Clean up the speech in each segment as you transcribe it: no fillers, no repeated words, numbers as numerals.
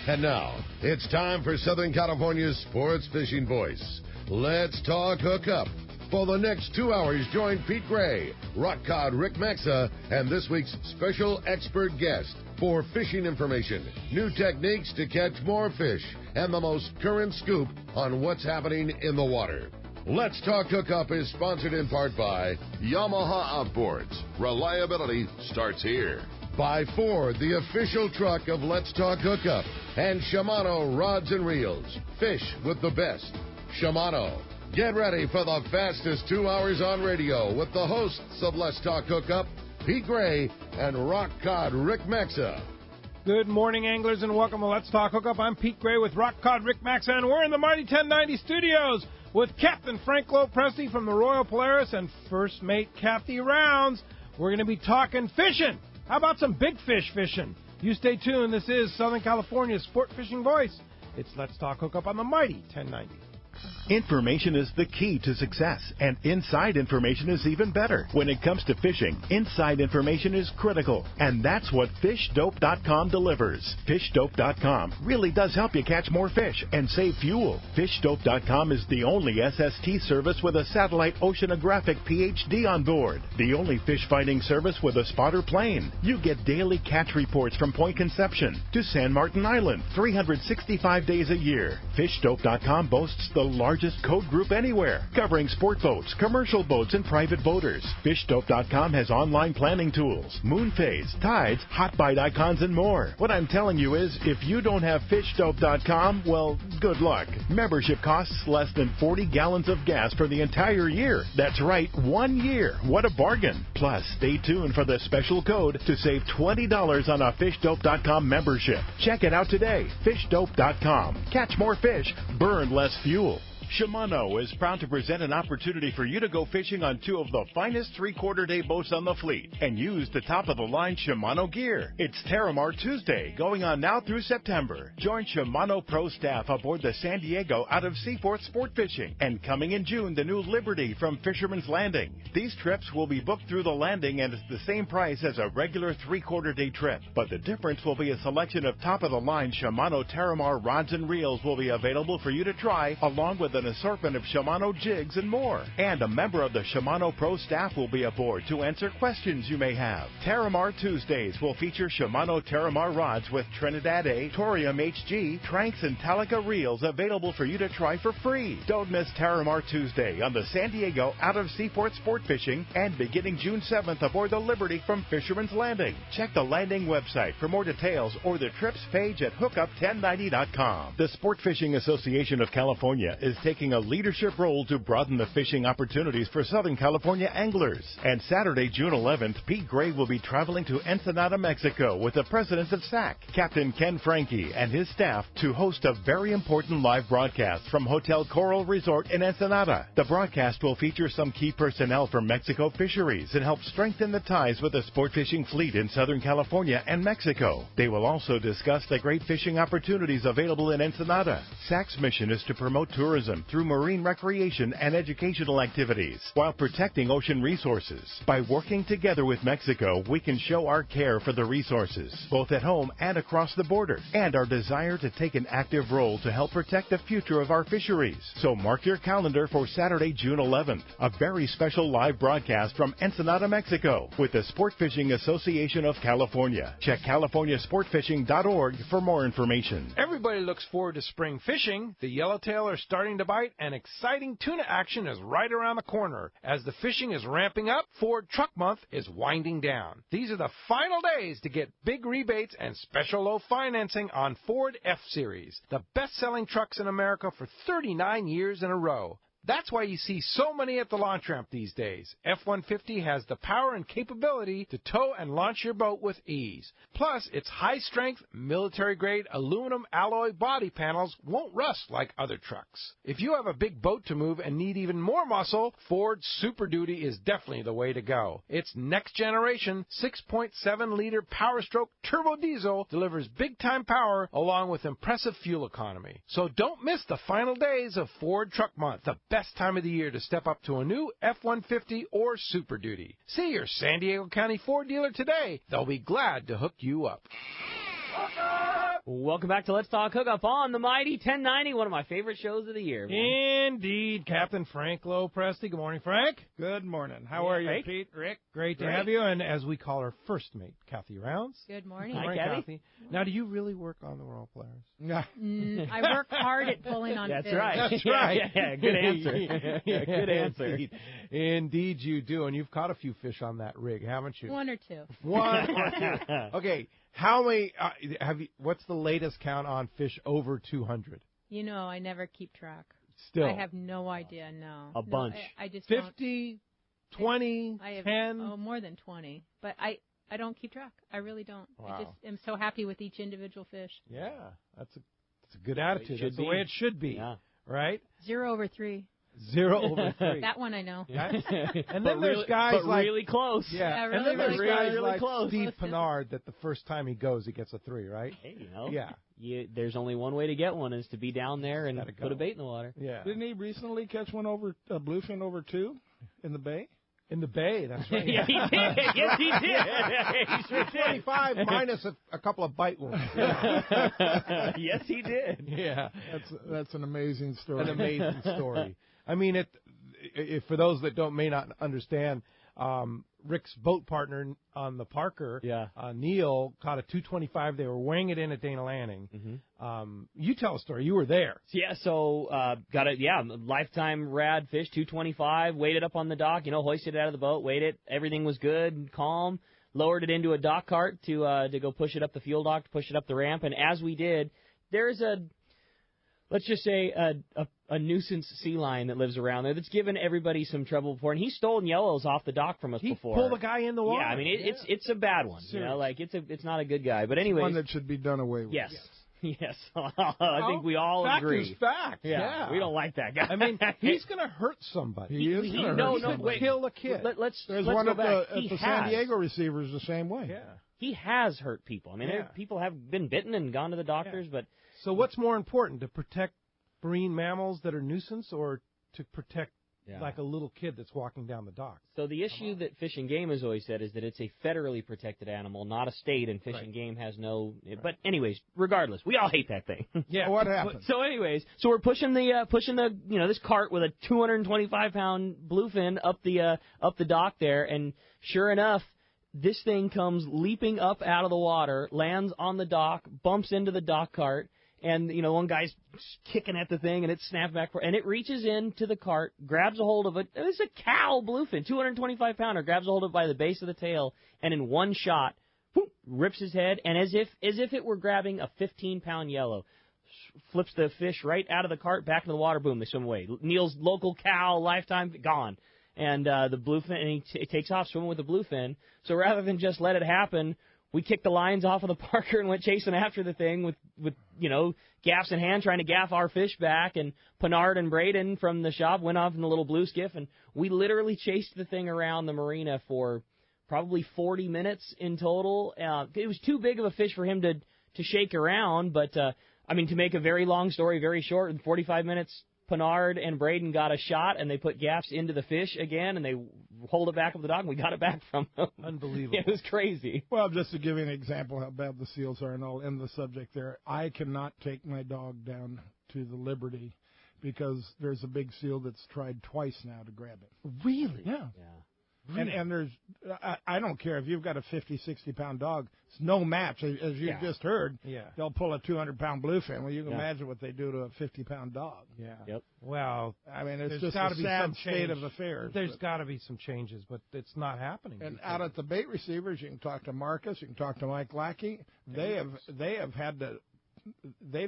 And now, it's time for Southern California's sports fishing voice. Let's talk hookup. For the next 2 hours, join Pete Gray, rock cod Rick Maxa, and this week's special expert guest for fishing information, new techniques to catch more fish, and the most current scoop on what's happening in the water. Let's Talk Hookup is sponsored in part by Yamaha Outboards. Reliability starts here. By Ford, the official truck of Let's Talk Hookup, and Shimano Rods and Reels. Fish with the best. Shimano. Get ready for the fastest 2 hours on radio with the hosts of Let's Talk Hookup, Pete Gray and rock cod Rick Maxa. Good morning, anglers, and welcome to Let's Talk Hookup. I'm Pete Gray with rock cod Rick Maxa, and we're in the Mighty 1090 studios with Captain Frank LoPreste from the Royal Polaris and First Mate Kathy Rounds. We're going to be talking fishing. How about some big fish fishing? You stay tuned. This is Southern California's sport fishing voice. It's Let's Talk Hookup on the Mighty 1090. Information is the key to success, and inside information is even better. When it comes to fishing, inside information is critical, and that's what FishDope.com delivers. FishDope.com really does help you catch more fish and save fuel. FishDope.com is the only SST service with a satellite oceanographic PhD on board, the only fish finding service with a spotter plane. You get daily catch reports from Point Conception to San Martin Island, 365 days a year. FishDope.com boasts the largest code group anywhere, covering sport boats, commercial boats, and private boaters. FishDope.com has online planning tools, moon phase, tides, hot bite icons, and more. What I'm telling you is, if you don't have FishDope.com, well, good luck. Membership costs less than 40 gallons of gas for the entire year. That's right, 1 year. What a bargain. Plus, stay tuned for the special code to save $20 on a FishDope.com membership. Check it out today. FishDope.com. Catch more fish, burn less fuel. Shimano is proud to present an opportunity for you to go fishing on two of the finest three-quarter-day boats on the fleet and use the top-of-the-line Shimano gear. It's Terramar Tuesday, going on now through September. Join Shimano Pro staff aboard the San Diego out of Seaforth Sport Fishing, and coming in June, the new Liberty from Fisherman's Landing. These trips will be booked through the landing, and it's the same price as a regular three-quarter-day trip. But the difference will be a selection of top-of-the-line Shimano Terramar rods and reels will be available for you to try, along with an assortment of Shimano jigs and more. And a member of the Shimano Pro staff will be aboard to answer questions you may have. Terramar Tuesdays will feature Shimano Terramar rods with Trinidad A, Torium HG, Tranks, and Talica reels available for you to try for free. Don't miss Terramar Tuesday on the San Diego out of Seaforth Sport Fishing, and beginning June 7th aboard the Liberty from Fisherman's Landing. Check the landing website for more details or the trips page at hookup1090.com. The Sport Fishing Association of California is taking a leadership role to broaden the fishing opportunities for Southern California anglers. And Saturday, June 11th, Pete Gray will be traveling to Ensenada, Mexico with the president of SAC, Captain Ken Franke, and his staff to host a very important live broadcast from Hotel Coral Resort in Ensenada. The broadcast will feature some key personnel from Mexico Fisheries and help strengthen the ties with the sport fishing fleet in Southern California and Mexico. They will also discuss the great fishing opportunities available in Ensenada. SAC's mission is to promote tourism through marine recreation and educational activities while protecting ocean resources. By working together with Mexico, we can show our care for the resources, both at home and across the border, and our desire to take an active role to help protect the future of our fisheries. So mark your calendar for Saturday, June 11th, a very special live broadcast from Ensenada, Mexico, with the Sport Fishing Association of California. Check CaliforniaSportFishing.org for more information. Everybody looks forward to spring fishing. The yellowtail are starting to bite, and exciting tuna action is right around the corner. As the fishing is ramping up, Ford Truck Month is winding down. These are the final days to get big rebates and special low financing on Ford F-Series, the best-selling trucks in America for 39 years in a row. That's why you see so many at the launch ramp these days. F-150 has the power and capability to tow and launch your boat with ease. Plus, its high-strength, military-grade aluminum alloy body panels won't rust like other trucks. If you have a big boat to move and need even more muscle, Ford Super Duty is definitely the way to go. Its next-generation 6.7-liter Power Stroke turbo diesel delivers big-time power along with impressive fuel economy. So don't miss the final days of Ford Truck Month, the best time of the year to step up to a new F-150 or Super Duty. See your San Diego County Ford dealer today. They'll be glad to hook you up. Hookup! Welcome back to Let's Talk Hookup on the Mighty 1090, one of my favorite shows of the year. Man. Indeed, Captain Frank LoPreste. Good morning, Frank. Good morning. How are you, Frank? Pete, Rick? Great to have you, and as we call our first mate, Kathy Rounds. Good morning. Hi, Kathy. Now, do you really work on the Royal Polaris? I work hard at pulling on That's fish. right. That's right. Yeah, good answer. Good answer. Indeed, you do, and you've caught a few fish on that rig, haven't you? One or two. One or two. Okay, how many have you? What's the latest count on fish over 200? You know, I never keep track. Still, I have no idea, no. A bunch. I just 50, 20, I have, 10. Oh, more than 20. But I don't keep track. I really don't. Wow. I just am so happy with each individual fish. Yeah, that's a good attitude. That's the way it should be, right? 0 over 3. 0 over 3. That one I know. And then there's guys but like really close. Yeah, and then there's really guys really like close. Steve Pennard that the first time he goes, he gets a 3, right? Hey, there's only one way to get one is to be down there and put a bait in the water. Yeah. Didn't he recently catch one over a bluefin over 2 in the bay? In the bay, that's right. Yeah, he did. Yes, he did. He sure did. 25 minus a couple of bite wounds. Yes, he did. Yeah. That's an amazing story. An amazing story. I mean, for those that may not understand, Rick's boat partner on the Parker, Neil, caught a 225. They were weighing it in at Dana Landing. Mm-hmm. You tell a story. You were there. So got it. Yeah, lifetime rad fish, 225. Weighed it up on the dock. Hoisted it out of the boat. Weighed it. Everything was good, calm. Lowered it into a dock cart to go push it up the fuel dock, to push it up the ramp. And as we did, there's let's just say a nuisance sea lion that lives around there that's given everybody some trouble before, and he's stolen yellows off the dock from us before. He pulled a guy in the water. Yeah, I mean it's a bad one. It's not a good guy. But anyways, one that should be done away with. Yes. I think we all agree. Fact is fact. Yeah, we don't like that guy. I mean, he's going to hurt somebody. He is going to hurt somebody. Kill a kid. There's one at go the San Diego receivers the same way. Yeah. He has hurt people. I mean, people have been bitten and gone to the doctors, but so what's more important, to protect marine mammals that are nuisance, or to protect like a little kid that's walking down the dock? So the issue that Fish and Game has always said is that it's a federally protected animal, not a state, and Fish and Game has no. But anyways, regardless, we all hate that thing. Yeah. What happened? So anyways, we're pushing the this cart with a 225-pound bluefin up the dock there, and sure enough, this thing comes leaping up out of the water, lands on the dock, bumps into the dock cart. And, one guy's kicking at the thing, and it snaps back, and it reaches into the cart, grabs a hold of it. It's a cow bluefin, 225-pounder, grabs a hold of it by the base of the tail, and in one shot, whoop, rips his head, and as if it were grabbing a 15-pound yellow, flips the fish right out of the cart, back into the water, boom, they swim away. Neil's local cow, lifetime, gone. And the bluefin, and he takes off swimming with the bluefin. So rather than just let it happen, we kicked the lines off of the Parker and went chasing after the thing with gaffs in hand, trying to gaff our fish back. And Pennard and Braden from the shop went off in the little blue skiff, and we literally chased the thing around the marina for probably 40 minutes in total. It was too big of a fish for him to shake around, but to make a very long story very short, in 45 minutes, Pennard and Braden got a shot, and they put gaffs into the fish again, and they hold it back up the dock, and we got it back from them. Unbelievable. It was crazy. Well, just to give you an example how bad the seals are, and I'll end the subject there, I cannot take my dog down to the Liberty because there's a big seal that's tried twice now to grab it. Really? Yeah. Really? And there's, I don't care if you've got a 50, 60-pound dog, it's no match. As you just heard, they'll pull a 200-pound bluefin. Well, you can imagine what they do to a 50-pound dog. Yeah. Yep. Well, I mean, it's just a sad state of affairs. There's got to be some changes, but it's not happening. And out at the bait receivers, you can talk to Marcus, you can talk to Mike Lackey. They've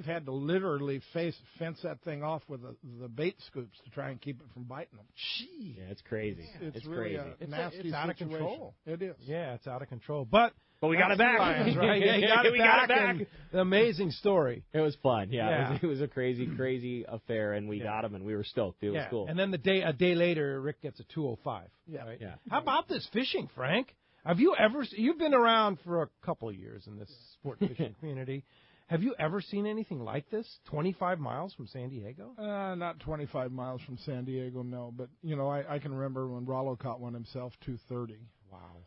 had to literally fence that thing off with the bait scoops to try and keep it from biting them. Gee. Yeah, it's crazy. It's crazy. really a nasty it's out of situation. control. It is. Yeah, it's out of control. But we got it back. Lions, right? Yeah, we got it back. An amazing story. It was fun. Yeah. It was a crazy affair, and we got him, and we were stoked. It was cool. And then a day later, Rick gets a 205. Yeah. Right? Yeah. How about this fishing, Frank? You've been around for a couple of years in this sport fishing community. Have you ever seen anything like this? 25 miles from San Diego? Not 25 miles from San Diego, no. But, I can remember when Ralo caught one himself, 230. Wow.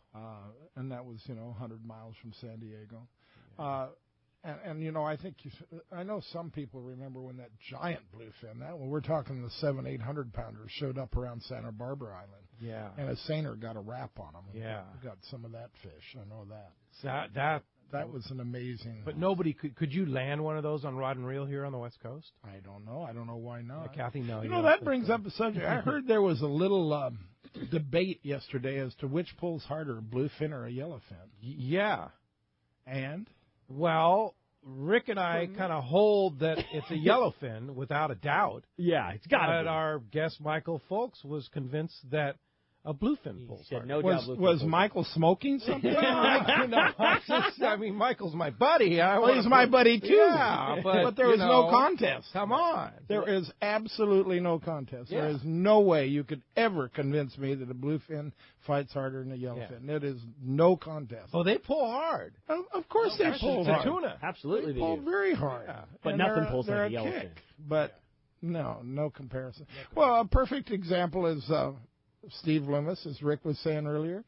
And that was, 100 miles from San Diego. And you know, I know some people remember when that giant bluefin, we're talking the 700-800 pounders, showed up around Santa Barbara Island. Yeah. And a seiner got a wrap on them. Yeah. Got some of that fish. I know that. That was an amazing. But nobody could you land one of those on rod and reel here on the West Coast? I don't know. I don't know why not. Kathy, no. You know, that brings up a subject. I heard there was a little debate yesterday as to which pulls harder, a bluefin or a yellowfin. Yeah. And? Well, Rick and I kind of hold that it's a yellowfin without a doubt. Yeah, it's got to be. But our guest Michael Folks was convinced that a bluefin pulls harder. No doubt bluefin was Michael smoking something? I mean, Michael's my buddy. He's my buddy too. Yeah, but there was no contest. Come on. There is absolutely no contest. Yeah. There is no way you could ever convince me that a bluefin fights harder than a yellowfin. Yeah. It is no contest. Oh, they pull hard. Of course they pull hard. Tuna. Absolutely They pull do. very hard. Yeah. But And nothing pulls they're like a a yellowfin. kick. But no comparison. Well, a perfect example is Steve Loomis, as Rick was saying earlier.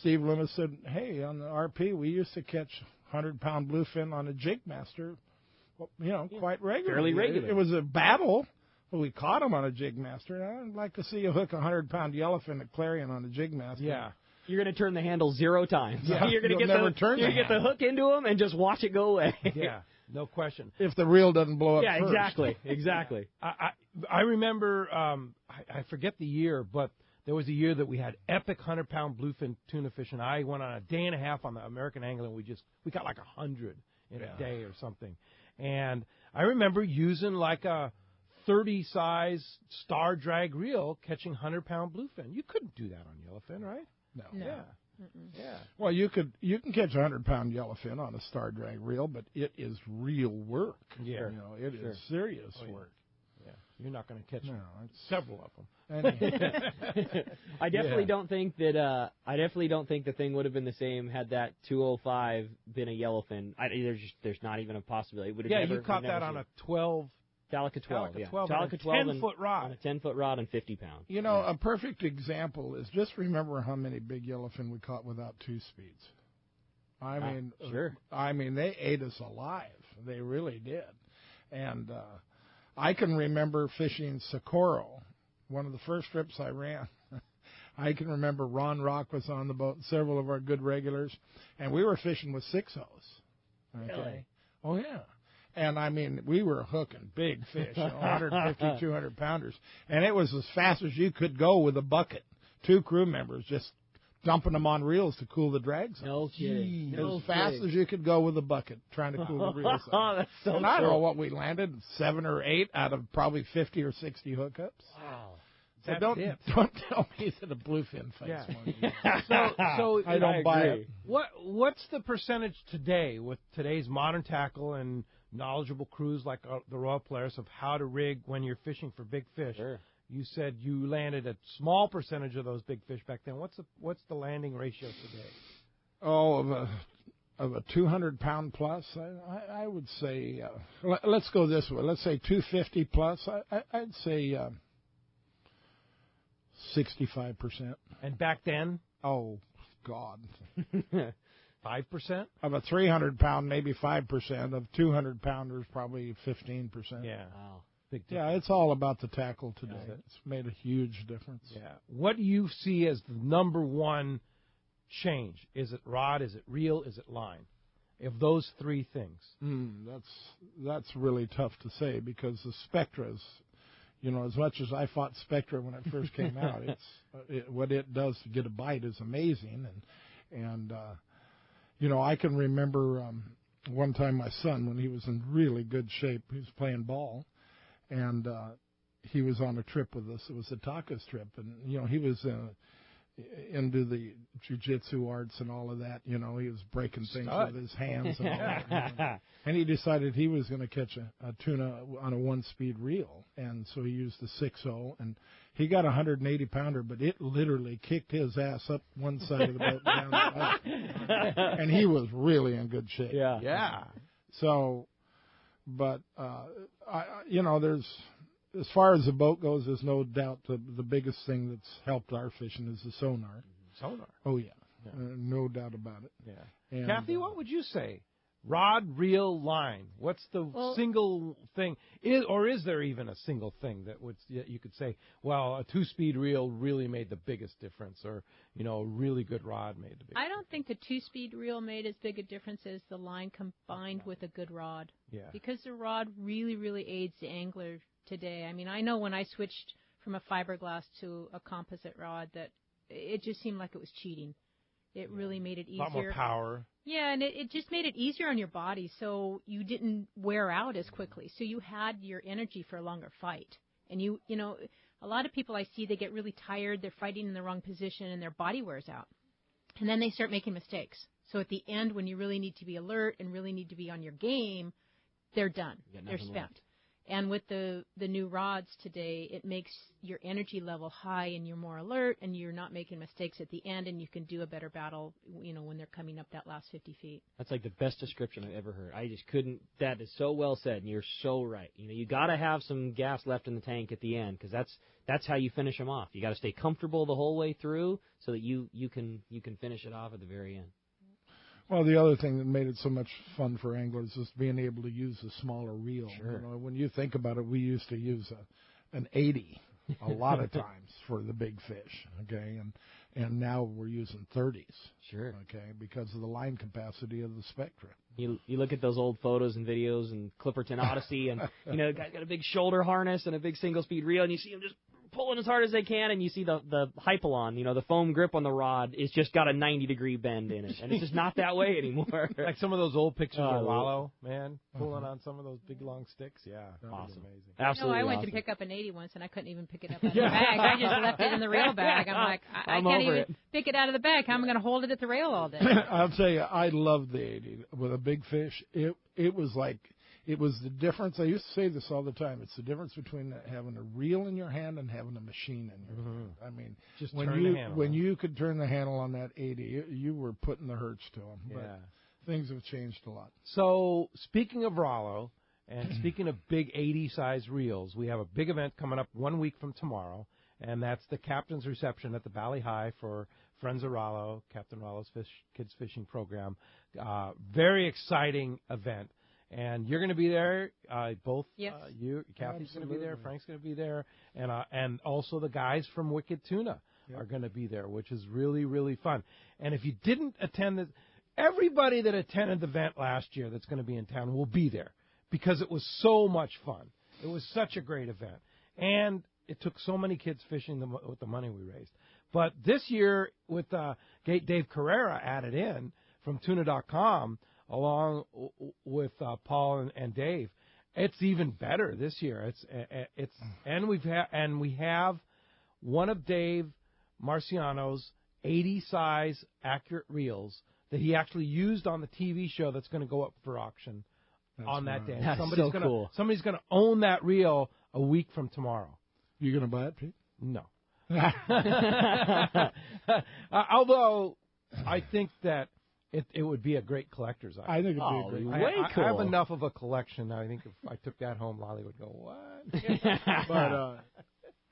Steve Loomis said, hey, on the RP, we used to catch 100-pound bluefin on a jig master, quite regularly. Fairly regular. It was a battle, but we caught him on a jig master. I'd like to see you hook a 100-pound yellowfin at Clarion on a jig master. Yeah. You're going to turn the handle 0 times. Yeah. You're going to You'll never turn the get the hook into him and just watch it go away. Yeah, no question. If the reel doesn't blow up Yeah, first. exactly. I remember, I forget the year, but there was a year that we had epic 100-pound bluefin tuna fish, and I went on a day and a half on the American Angler, and we got like 100 in a day or something. And I remember using like a 30-size star drag reel catching 100-pound bluefin. You couldn't do that on yellowfin, right? No. Yeah. Yeah. Well, you can catch a 100-pound yellowfin on a star drag reel, but it is real work. Yeah. It is serious work. Yeah. You're not going to catch several of them. I definitely don't think that. I definitely don't think the thing would have been the same had that 205 been a yellowfin. There's not even a possibility. You caught that on a 12. Calica 12, Calica 12 10-foot rod. On a 10-foot rod and 50 pounds. A perfect example is just remember how many big yellowfin we caught without 2 speeds. I mean, sure. They ate us alive. They really did. And I can remember fishing Socorro, one of the first trips I ran. I can remember Ron Rock was on the boat, and several of our good regulars, and we were fishing with 6-0s. Okay? Really? Oh, yeah. And, we were hooking big fish, 150, 200-pounders. And it was as fast as you could go with a bucket. 2 crew members just dumping them on reels to cool the drags. No kidding. As fast as you could go with a bucket trying to cool the reels. That's so and cool. I don't know what we landed, 7 or 8 out of probably 50 or 60 hookups. Wow. So don't tell me that a bluefin fights more. So I don't buy it. What's the percentage today with today's modern tackle and knowledgeable crews like the Royal Polaris of how to rig when you're fishing for big fish? Sure. You said you landed a small percentage of those big fish back then. What's the landing ratio today? Oh, of a 200-pound plus, I would say. Let's go this way. Let's say 250 plus. I'd say 65%. And back then? Oh, God. 5%? Of a 300-pound, maybe 5%. Of 200-pounders, probably 15%. Yeah. Wow. Big difference. Yeah, it's all about the tackle today. It's made a huge difference. Yeah. What do you see as the number one change? Is it rod? Is it reel? Is it line? Of those 3 things. That's really tough to say because the Spectras, as much as I fought Spectra when it first came out, what it does to get a bite is amazing. And I can remember one time my son, when he was in really good shape, he was playing ball, and he was on a trip with us. It was a tacos trip, and he was into the jiu-jitsu arts and all of that. He was breaking things with his hands and all that. And he decided he was going to catch a tuna on a 1-speed reel, and so he used the 6-0, and he got a 180-pounder, but it literally kicked his ass up one side of the boat down the other. And he was really in good shape. Yeah. Yeah. So, but there's, as far as the boat goes, there's no doubt the biggest thing that's helped our fishing is the sonar. Sonar. Oh, yeah. No doubt about it. Yeah. And, Kathy, what would you say? Rod, reel, line. What's the single thing? Is there even a single thing that you could say, well, a 2-speed reel really made the biggest difference, or a really good rod made the biggest difference? I don't think the 2-speed reel made as big a difference as the line combined with a good rod. Yeah. Because the rod really, really aids the angler today. I mean, I know when I switched from a fiberglass to a composite rod that it just seemed like it was cheating. It really made it easier. A lot more power. Yeah, and it just made it easier on your body, so you didn't wear out as quickly. So you had your energy for a longer fight. And a lot of people I see, they get really tired, they're fighting in the wrong position, and their body wears out. And then they start making mistakes. So at the end, when you really need to be alert and really need to be on your game, they're done. They're spent. Left. And with the new rods today, it makes your energy level high and you're more alert and you're not making mistakes at the end, and you can do a better battle, when they're coming up that last 50 feet. That's like the best description I've ever heard. I just couldn't. That is so well said, and you're so right. You got to have some gas left in the tank at the end, because that's how you finish them off. You got to stay comfortable the whole way through so that you can finish it off at the very end. Well, the other thing that made it so much fun for anglers is being able to use a smaller reel. Sure. When you think about it, we used to use an 80 a lot of times for the big fish, okay? And now we're using 30s. Sure. Okay, because of the line capacity of the Spectra. You look at those old photos and videos and Clipperton Odyssey, and the guy's got a big shoulder harness and a big single-speed reel, and you see him just pulling as hard as they can, and you see the Hypalon, the foam grip on the rod, is just got a 90-degree bend in it, and it's just not that way anymore. Like some of those old pictures of Ralo, man, pulling on some of those big long sticks. Yeah, awesome, amazing. Absolutely. I went to pick up an 80 once, and I couldn't even pick it up out of the bag. I just left it in the rail bag. I'm like, I can't even pick it out of the bag. How am I going to hold it at the rail all day? I'll tell you, I loved the 80 with a big fish. It was like. It was the difference. I used to say this all the time. It's the difference between having a reel in your hand and having a machine in your hand. I mean, just when you could turn the handle on that 80, you were putting the hurts to them. Yeah. But things have changed a lot. So speaking of Ralo, and speaking of big 80-size reels, we have a big event coming up 1 week from tomorrow, and that's the captain's reception at the Valley High for Friends of Ralo, Captain Ralo's Kids Fishing Program. Very exciting event. And you're going to be there, both. Yes. Kathy's going to be there, Frank's going to be there, and also the guys from Wicked Tuna are going to be there, which is really, really fun. And if you didn't attend everybody that attended the event last year that's going to be in town will be there, because it was so much fun. It was such a great event, and it took so many kids fishing with the money we raised. But this year, with Dave Carrera added in from Tuna.com, along with Paul and Dave, it's even better this year. We have one of Dave Marciano's 80-size accurate reels that he actually used on the TV show that's going to go up for auction on that day. That's cool. Somebody's going to own that reel a week from tomorrow. You going to buy it, Pete? No. Although I think that it would be a great collector's item. I think it would be way cool. I have enough of a collection. I think if I took that home, Lolly would go, what? But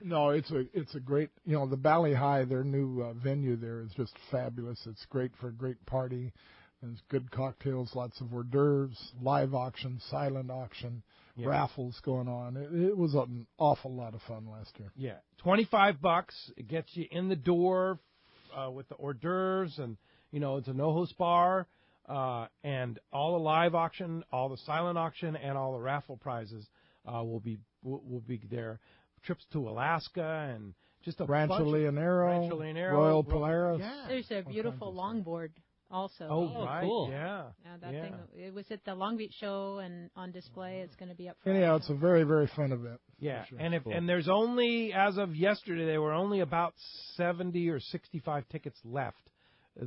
no, it's a great. The Valley High, their new venue there is just fabulous. It's great for a great party. There's good cocktails, lots of hors d'oeuvres, live auction, silent auction, raffles going on. It was an awful lot of fun last year. Yeah, $25. It gets you in the door with the hors d'oeuvres, and it's a no-host bar, and all the live auction, all the silent auction, and all the raffle prizes will be there. Trips to Alaska and just a Rancho Leonero, Royal Polaris. Yeah. There's a beautiful longboard also. Oh, right. Cool. Yeah. That thing, it was at the Long Beach show and on display. It's going to be up for Anyhow, it's a very, very fun event. Yeah, sure. and there's only, as of yesterday, there were only about 70 or 65 tickets left.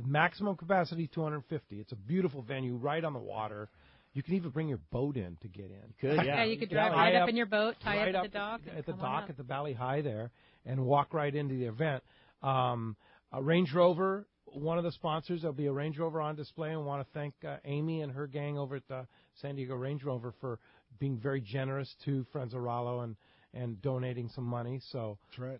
Maximum capacity 250. It's a beautiful venue right on the water. You can even bring your boat in to get in. Good, yeah. You could drive right up in your boat, tie right up at the dock. At the dock at the Valley High there, and walk right into the event. A Range Rover, one of the sponsors, there'll be a Range Rover on display, and I want to thank Amy and her gang over at San Diego Range Rover for being very generous to Friends of Ralo and donating some money. So That's right.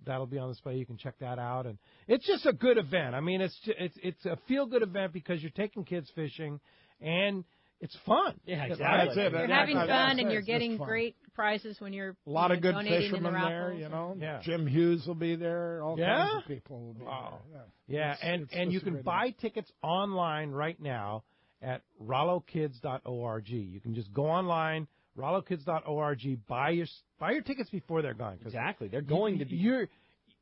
that'll be on display. You can check that out, and it's just a good event. I mean, it's a feel good event because you're taking kids fishing, and it's fun. Yeah, exactly. That's it. You're having fun, and you're getting great prizes when you're a lot of good donating in the fishermen there. raffles. Yeah. Jim Hughes will be there. All kinds of people will be there. Yeah, and you can buy tickets online right now at rallokids.org. You can just go online, rallokids.org, buy your tickets before they're gone. Exactly, they're going to be.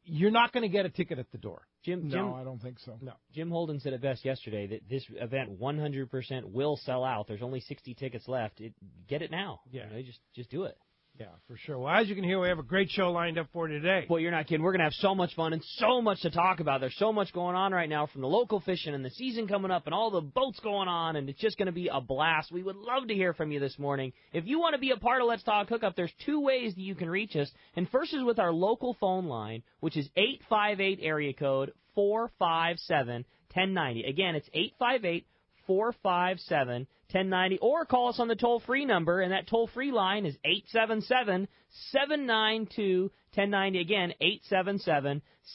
You're not going to get a ticket at the door. No, I don't think so. No. Jim Holden said it best yesterday that this event 100% will sell out. There's only 60 tickets left. Get it now. Yeah. Just do it. Yeah, for sure. Well, as you can hear, we have a great show lined up for today. Well, you're not kidding. We're going to have so much fun and so much to talk about. There's so much going on right now from the local fishing and the season coming up and all the boats going on, and it's just going to be a blast. We would love to hear from you this morning. If you want to be a part of Let's Talk Hookup, there's 2 ways that you can reach us. And first is with our local phone line, which is 858 area code 457-1090. Again, it's 858-457-1090, or call us on the toll-free number, and that toll-free line is 877-792-1090. Again,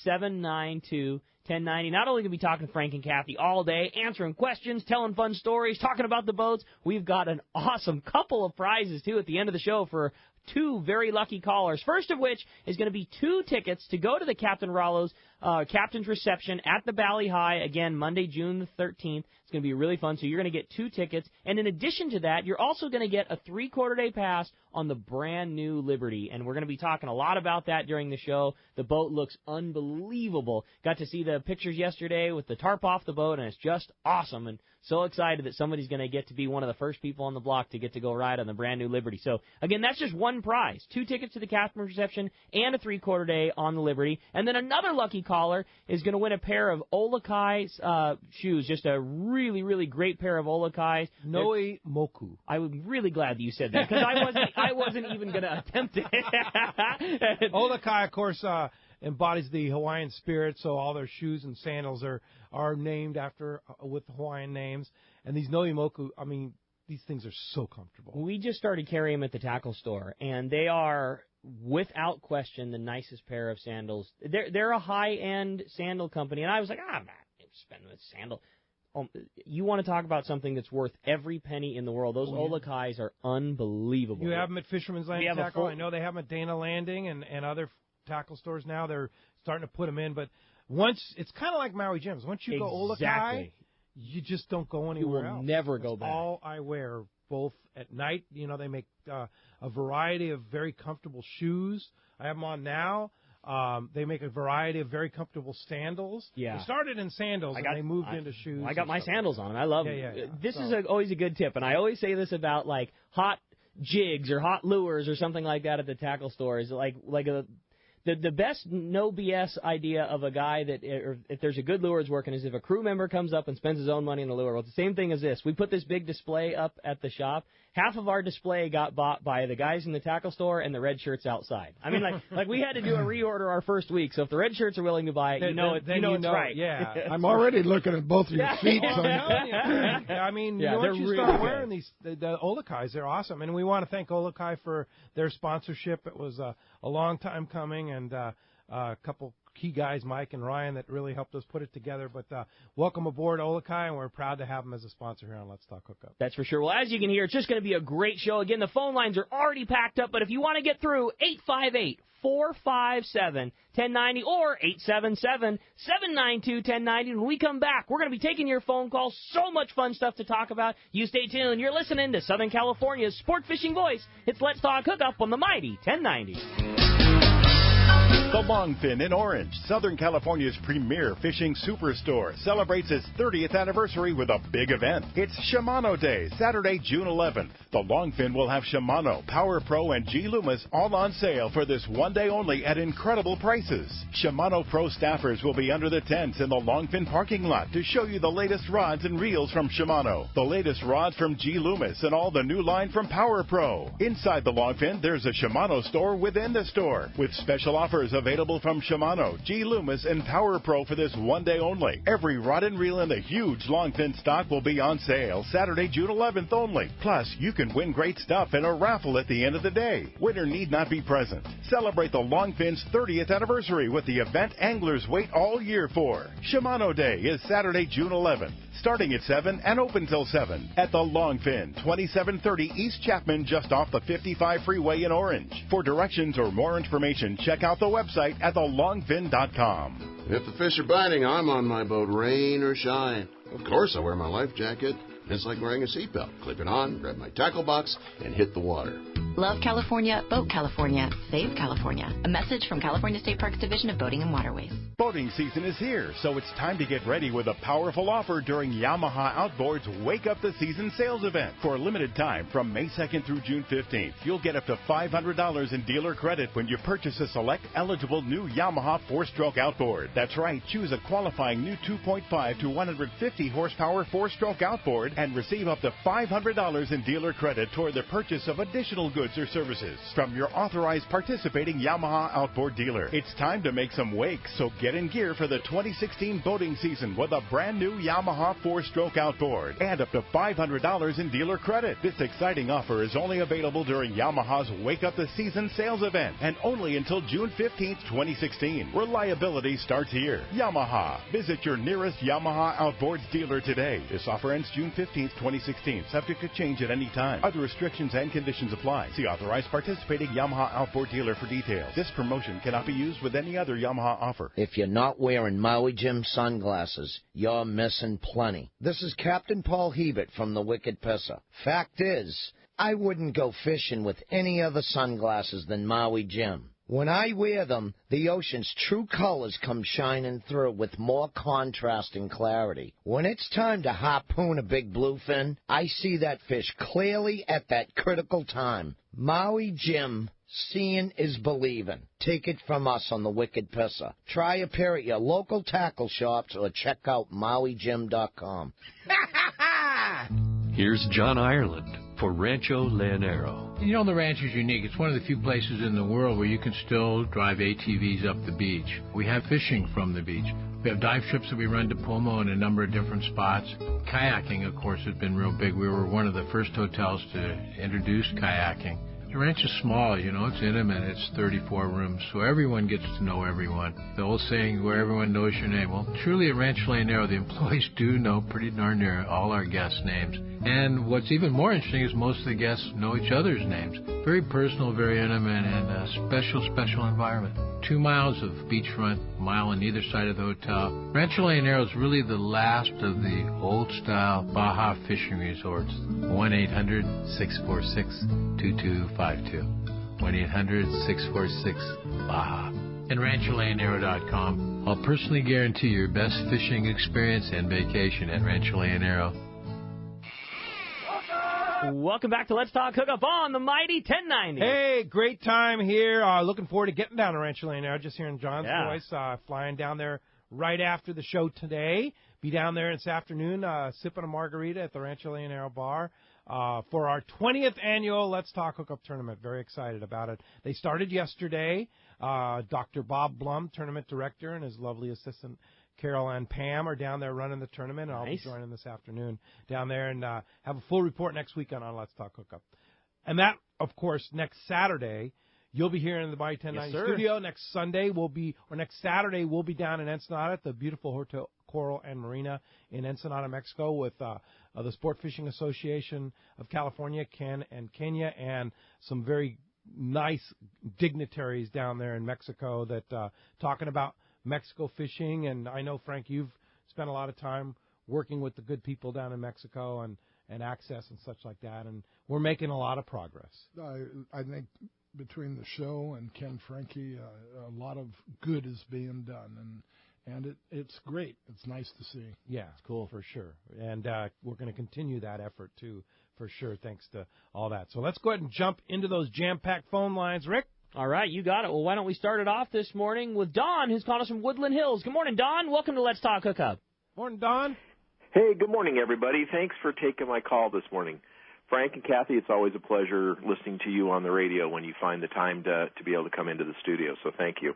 877-792-1090. Not only going to be talking to Frank and Kathy all day, answering questions, telling fun stories, talking about the boats, we've got an awesome couple of prizes, too, at the end of the show for 2 very lucky callers. First of which is going to be 2 tickets to go to the Captain Ralo's Captain's Reception at the Valley High, again, Monday, June the 13th. It's going to be really fun, so you're going to get 2 tickets. And in addition to that, you're also going to get a 3/4-day pass on the brand new Liberty. And we're going to be talking a lot about that during the show. The boat looks unbelievable. Got to see the pictures yesterday with the tarp off the boat, and it's just awesome. And so excited that somebody's going to get to be one of the first people on the block to get to go ride on the brand new Liberty. So, again, that's just one prize. 2 tickets to the Captain's Reception and a 3/4-day on the Liberty. And then another lucky caller is going to win a pair of Olakai's shoes, just a really, really great pair of Olakai's. Noi Moku. I'm really glad that you said that, because I wasn't even going to attempt it. Olakai, of course, embodies the Hawaiian spirit, so all their shoes and sandals are named after with Hawaiian names. And these Noi Moku, I mean, these things are so comfortable. We just started carrying them at the tackle store, and they are, without question, the nicest pair of sandals. They're a high-end sandal company, and I was like, I'm not spending a sandal. You want to talk about something that's worth every penny in the world. Those Olakais are unbelievable. You have them at Fisherman's Landing Tackle. I know they have them at Dana Landing and other tackle stores now. They're starting to put them in, but once it's kind of like Maui Jim's. Once you go Olakai, you just don't go anywhere else. You will never go back. All I wear, both at night. You know, they make a variety of very comfortable shoes. I have them on now. They make a variety of very comfortable sandals. Yeah. They started in sandals and they moved into shoes. I got my sandals on. I love them. Yeah. This is always a good tip, and I always say this about like hot jigs or hot lures or something like that at the tackle store. Is the best no BS idea of a guy that, or if there's a good lure is working, is if a crew member comes up and spends his own money on the lure. Well, it's the same thing as this. We put this big display up at the shop. Half of our display got bought by the guys in the tackle store and the red shirts outside. I mean, like we had to do a reorder our first week. So if the red shirts are willing to buy it, you know it's right. Yeah. I'm already looking at both of your feet. I mean, once you start wearing these, the Olakais, they're awesome. And we want to thank Olakai for their sponsorship. It was a long time coming, and a couple key guys, Mike and Ryan, that really helped us put it together. But welcome aboard, Olakai, and we're proud to have them as a sponsor here on Let's Talk Hookup. That's for sure. Well, as you can hear, it's just going to be a great show. Again, the phone lines are already packed up, but if you want to get through, 858-457-1090 or 877-792-1090. When we come back, we're going to be taking your phone calls. So much fun stuff to talk about. You stay tuned. You're listening to Southern California's sport fishing voice. It's Let's Talk Hookup on the mighty 1090. The Longfin in Orange, Southern California's premier fishing superstore, celebrates its 30th anniversary with a big event. It's Shimano Day, Saturday, June 11th. The Longfin will have Shimano, Power Pro, and G Loomis all on sale for this one day only at incredible prices. Shimano Pro staffers will be under the tents in the Longfin parking lot to show you the latest rods and reels from Shimano, the latest rods from G Loomis, and all the new line from Power Pro. Inside the Longfin, there's a Shimano store within the store with special offers available from Shimano, G. Loomis, and Power Pro for this one day only. Every rod and reel in the huge Longfin stock will be on sale Saturday, June 11th only. Plus, you can win great stuff in a raffle at the end of the day. Winner need not be present. Celebrate the Longfin's 30th anniversary with the event anglers wait all year for. Shimano Day is Saturday, June 11th, starting at 7 and open till 7 at the Longfin, 2730 East Chapman, just off the 55 freeway in Orange. For directions or more information, check out the website at thelongfin.com. If the fish are biting, I'm on my boat, rain or shine. Of course, I wear my life jacket. It's like wearing a seatbelt. Clip it on, grab my tackle box, and hit the water. Love California, Boat California, Save California. A message from California State Parks Division of Boating and Waterways. Boating season is here, so it's time to get ready with a powerful offer during Yamaha Outboard's Wake Up the Season sales event. For a limited time, from May 2nd through June 15th, you'll get up to $500 in dealer credit when you purchase a select eligible new Yamaha 4-stroke outboard. That's right, choose a qualifying new 2.5 to 150 horsepower 4-stroke outboard and receive up to $500 in dealer credit toward the purchase of additional goods or services from your authorized participating Yamaha outboard dealer. It's time to make some wakes, so get in gear for the 2016 boating season with a brand new Yamaha 4-stroke outboard and up to $500 in dealer credit. This exciting offer is only available during Yamaha's Wake Up the Season sales event and only until June 15th, 2016. Reliability starts here. Yamaha. Visit your nearest Yamaha Outboards dealer today. This offer ends June 15th, 2016. Subject to change at any time. Other restrictions and conditions apply. See authorized participating Yamaha Outboard dealer for details. This promotion cannot be used with any other Yamaha offer. If you're not wearing Maui Jim sunglasses, you're missing plenty. This is Captain Paul Hebert from the Wicked Pisser. Fact is, I wouldn't go fishing with any other sunglasses than Maui Jim. When I wear them, the ocean's true colors come shining through with more contrast and clarity. When it's time to harpoon a big bluefin, I see that fish clearly at that critical time. Maui Jim, seeing is believing. Take it from us on the Wicked Pisser. Try a pair at your local tackle shops or check out MauiJim.com. Here's John Ireland for Rancho Leonero. You know, the ranch is unique. It's one of the few places in the world where you can still drive ATVs up the beach. We have fishing from the beach. We have dive trips that we run to Pomo in a number of different spots. Kayaking, of course, has been real big. We were one of the first hotels to introduce kayaking. The ranch is small, you know, it's intimate, it's 34 rooms, so everyone gets to know everyone. The old saying, where everyone knows your name. Well, truly at Rancho Leonero, the employees do know pretty darn near all our guests' names. And what's even more interesting is most of the guests know each other's names. Very personal, very intimate, and a special, special environment. 2 miles of beachfront, a mile on either side of the hotel. Rancho Leonero is really the last of the old-style Baja fishing resorts. 1-800-646-2252. 1-800-646-BAJA. And RanchoLeonero.com. I'll personally guarantee your best fishing experience and vacation at Rancho Leonero. Welcome back to Let's Talk Hookup on the mighty 1090. Hey, great time here. Looking forward to getting down to Rancho Leonero. Just hearing John's voice. Flying down there right after the show today. Be down there this afternoon sipping a margarita at the Rancho Leonero bar for our 20th annual Let's Talk Hookup tournament. Very excited about it. They started yesterday. Dr. Bob Blum, tournament director, and his lovely assistant Carol and Pam are down there running the tournament, and I'll be joining this afternoon down there and have a full report next weekend on Let's Talk Hookup. And that, of course, next Saturday, you'll be here in the Mighty 1090 studio. Next Saturday, we'll be down in Ensenada at the beautiful Hotel Coral and Marina in Ensenada, Mexico, with the Sport Fishing Association of California, Ken and Kenya, and some very nice dignitaries down there in Mexico that talking about Mexico fishing. And I know, Frank, you've spent a lot of time working with the good people down in Mexico and access and such like that, and we're making a lot of progress. I think between the show and Ken Frankie, a lot of good is being done, and it's great. It's nice to see. Yeah, it's cool for sure, and we're going to continue that effort too, for sure, thanks to all that. So let's go ahead and jump into those jam-packed phone lines, Rick. All right, you got it. Well, why don't we start it off this morning with Don, who's calling us from Woodland Hills. Good morning, Don. Welcome to Let's Talk Hookup. Morning, Don. Hey, good morning, everybody. Thanks for taking my call this morning. Frank and Kathy, it's always a pleasure listening to you on the radio when you find the time to be able to come into the studio. So thank you.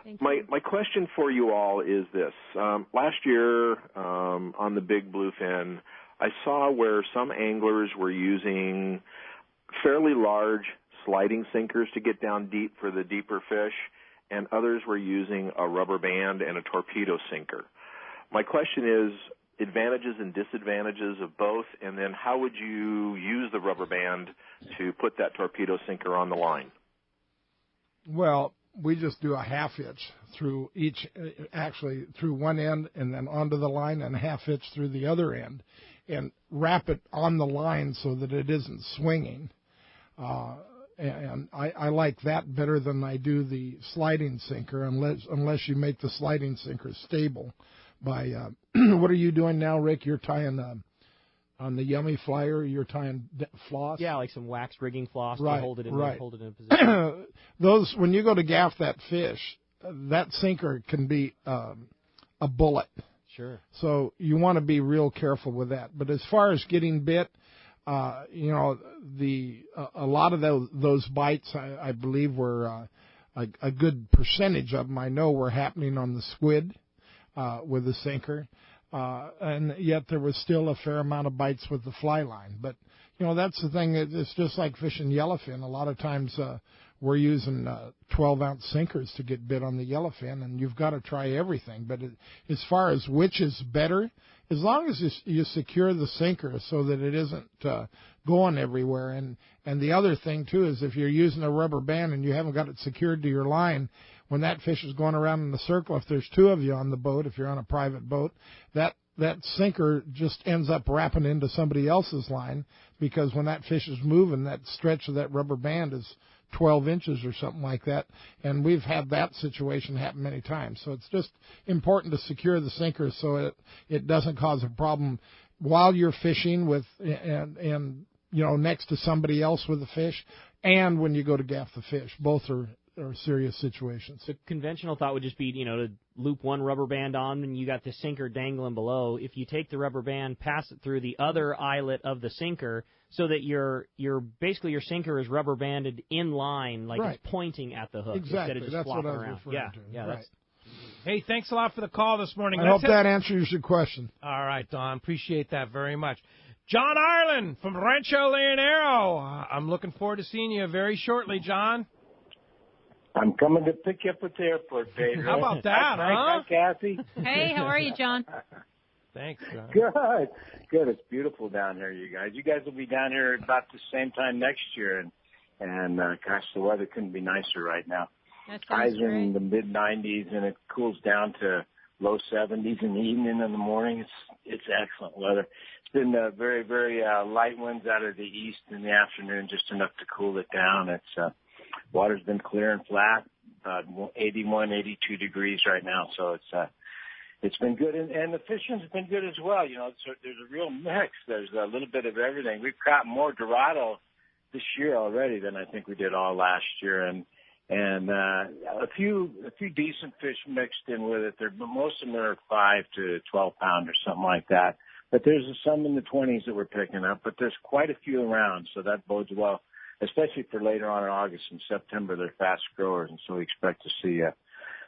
Thank you. My question for you all is this. Last year on the big bluefin, I saw where some anglers were using fairly large sliding sinkers to get down deep for the deeper fish, and others were using a rubber band and a torpedo sinker. My question is advantages and disadvantages of both, and then how would you use the rubber band to put that torpedo sinker on the line? Well, we just do a half hitch through through one end and then onto the line, and a half hitch through the other end, and wrap it on the line so that it isn't swinging. And I like that better than I do the sliding sinker, unless you make the sliding sinker stable by what are you doing now, Rick? You're tying on the Yummy Flyer. You're tying floss. Yeah, like some wax rigging floss right, to hold it in a position. Those, when you go to gaff that fish, that sinker can be a bullet. Sure. So you want to be real careful with that. But as far as getting bit, a lot of those bites, I believe, were a good percentage of them. I know were happening on the squid with the sinker, and yet there was still a fair amount of bites with the fly line. But that's the thing. It's just like fishing yellowfin. A lot of times we're using 12-ounce sinkers to get bit on the yellowfin, and you've got to try everything. But as far as which is better, as long as you secure the sinker so that it isn't going everywhere. And the other thing, too, is if you're using a rubber band and you haven't got it secured to your line, when that fish is going around in a circle, if there's two of you on the boat, if you're on a private boat, that sinker just ends up wrapping into somebody else's line, because when that fish is moving, that stretch of that rubber band is 12 inches or something like that, and we've had that situation happen many times. So it's just important to secure the sinker so it doesn't cause a problem while you're fishing with and next to somebody else with the fish, and when you go to gaff the fish. Both are serious situations. The conventional thought would just be, to loop one rubber band on and you got the sinker dangling below. If you take the rubber band, pass it through the other eyelet of the sinker, so that your sinker is rubber banded in line, like right. It's pointing at the hook exactly. instead of just That's flopping what I was around. referring to. Yeah, right. Hey, thanks a lot for the call this morning. I hope that answers your question. All right, Don. Appreciate that very much. John Ireland from Rancho Leonero. I'm looking forward to seeing you very shortly, John. I'm coming to pick you up at the airport, Pedro. How about that, Hi, Kathy. Hey, how are you, John? Thanks, John. Good. It's beautiful down here, you guys. You guys will be down here about the same time next year, and gosh, the weather couldn't be nicer right now. Highs are in the mid-90s, and it cools down to low 70s in the evening and the morning. It's excellent weather. It's been very, very light winds out of the east in the afternoon, just enough to cool it down. Water's been clear and flat, 81, 82 degrees right now, so it's been good, and the fishing's been good as well. There's a real mix. There's a little bit of everything. We've caught more Dorado this year already than I think we did all last year, and a few decent fish mixed in with it. Most of them are 5 to 12 pound or something like that. But there's some in the 20s that we're picking up. But there's quite a few around, so that bodes well, especially for later on in August and September. They're fast growers, and so we expect to see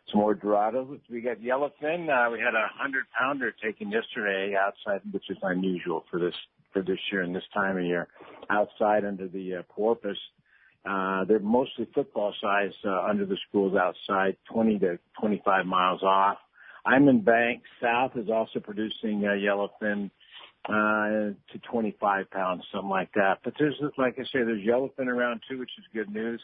some more Dorado. We got yellowfin. We had a 100-pounder taken yesterday outside, which is unusual for this year and this time of year, outside under the porpoise. They're mostly football size under the schools outside, 20 to 25 miles off. Iron Bank South is also producing yellowfin to 25 pounds, something like that. But there's, like I say, there's yellowfin around too, which is good news.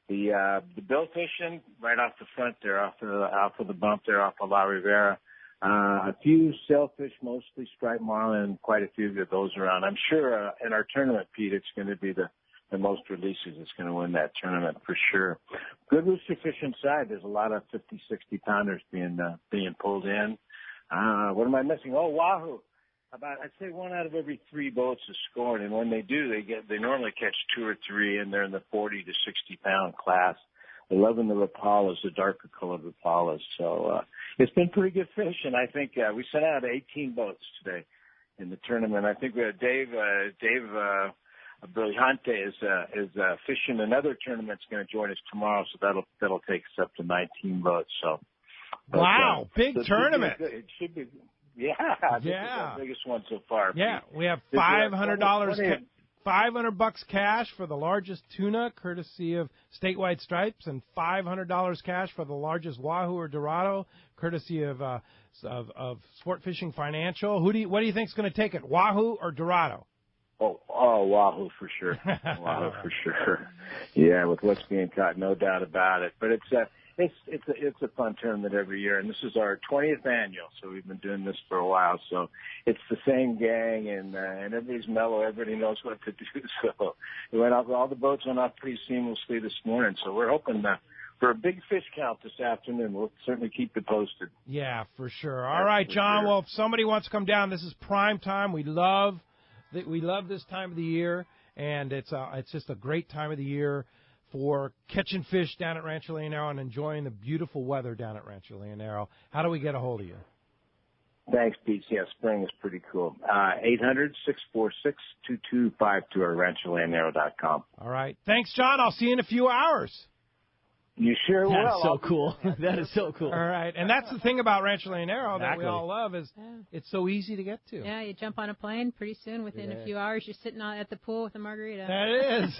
The bill fishing right off the front there, off of the bump there, off of La Rivera. A few sailfish, mostly striped marlin, quite a few of those around. I'm sure in our tournament, Pete, it's going to be the most releases that's going to win that tournament for sure. Good rooster fish inside. There's a lot of 50, 60 pounders being pulled in. What am I missing? Oh, Wahoo. I'd say 1 out of every 3 boats is scoring, and when they do, they normally catch 2 or 3, and they're in the 40 to 60 pound class. They're loving the Rapalas, the darker colored Rapalas. So it's been pretty good fish, and I think we sent out 18 boats today. in the tournament. I think we have Dave Brillante is fishing another tournament. That's going to join us tomorrow, so that'll take us up to 19 boats. So, wow, big tournament. It should be. Yeah, this is the biggest one so far. Yeah, we have $500 $500 cash for the largest tuna, courtesy of Statewide Stripes, and $500 cash for the largest wahoo or dorado, courtesy of Sport Fishing Financial. What do you think is going to take it, wahoo or dorado? Oh, wahoo for sure. Wahoo for sure. Yeah, with what's being caught, no doubt about it. But it's a fun tournament every year, and this is our 20th annual, so we've been doing this for a while. So it's the same gang, and everybody's mellow. Everybody knows what to do. So we went off. All the boats went off pretty seamlessly this morning. So we're hoping for a big fish count this afternoon. We'll certainly keep you posted. Yeah, for sure. All right, John. Sure. Well, if somebody wants to come down, this is prime time. We love this time of the year, and it's just a great time of the year for catching fish down at Rancho Leonero and enjoying the beautiful weather down at Rancho Leonero. How do we get a hold of you? Thanks, Pete. Yeah, spring is pretty cool. 800-646-2252 or rancholeonero.com. All right. Thanks, John. I'll see you in a few hours. You sure will. That's so cool. That is so cool. All right. And that's the thing about Rancho Leonero that we all love is it's so easy to get to. Yeah, you jump on a plane pretty soon. Within a few hours, you're sitting at the pool with a margarita. That is.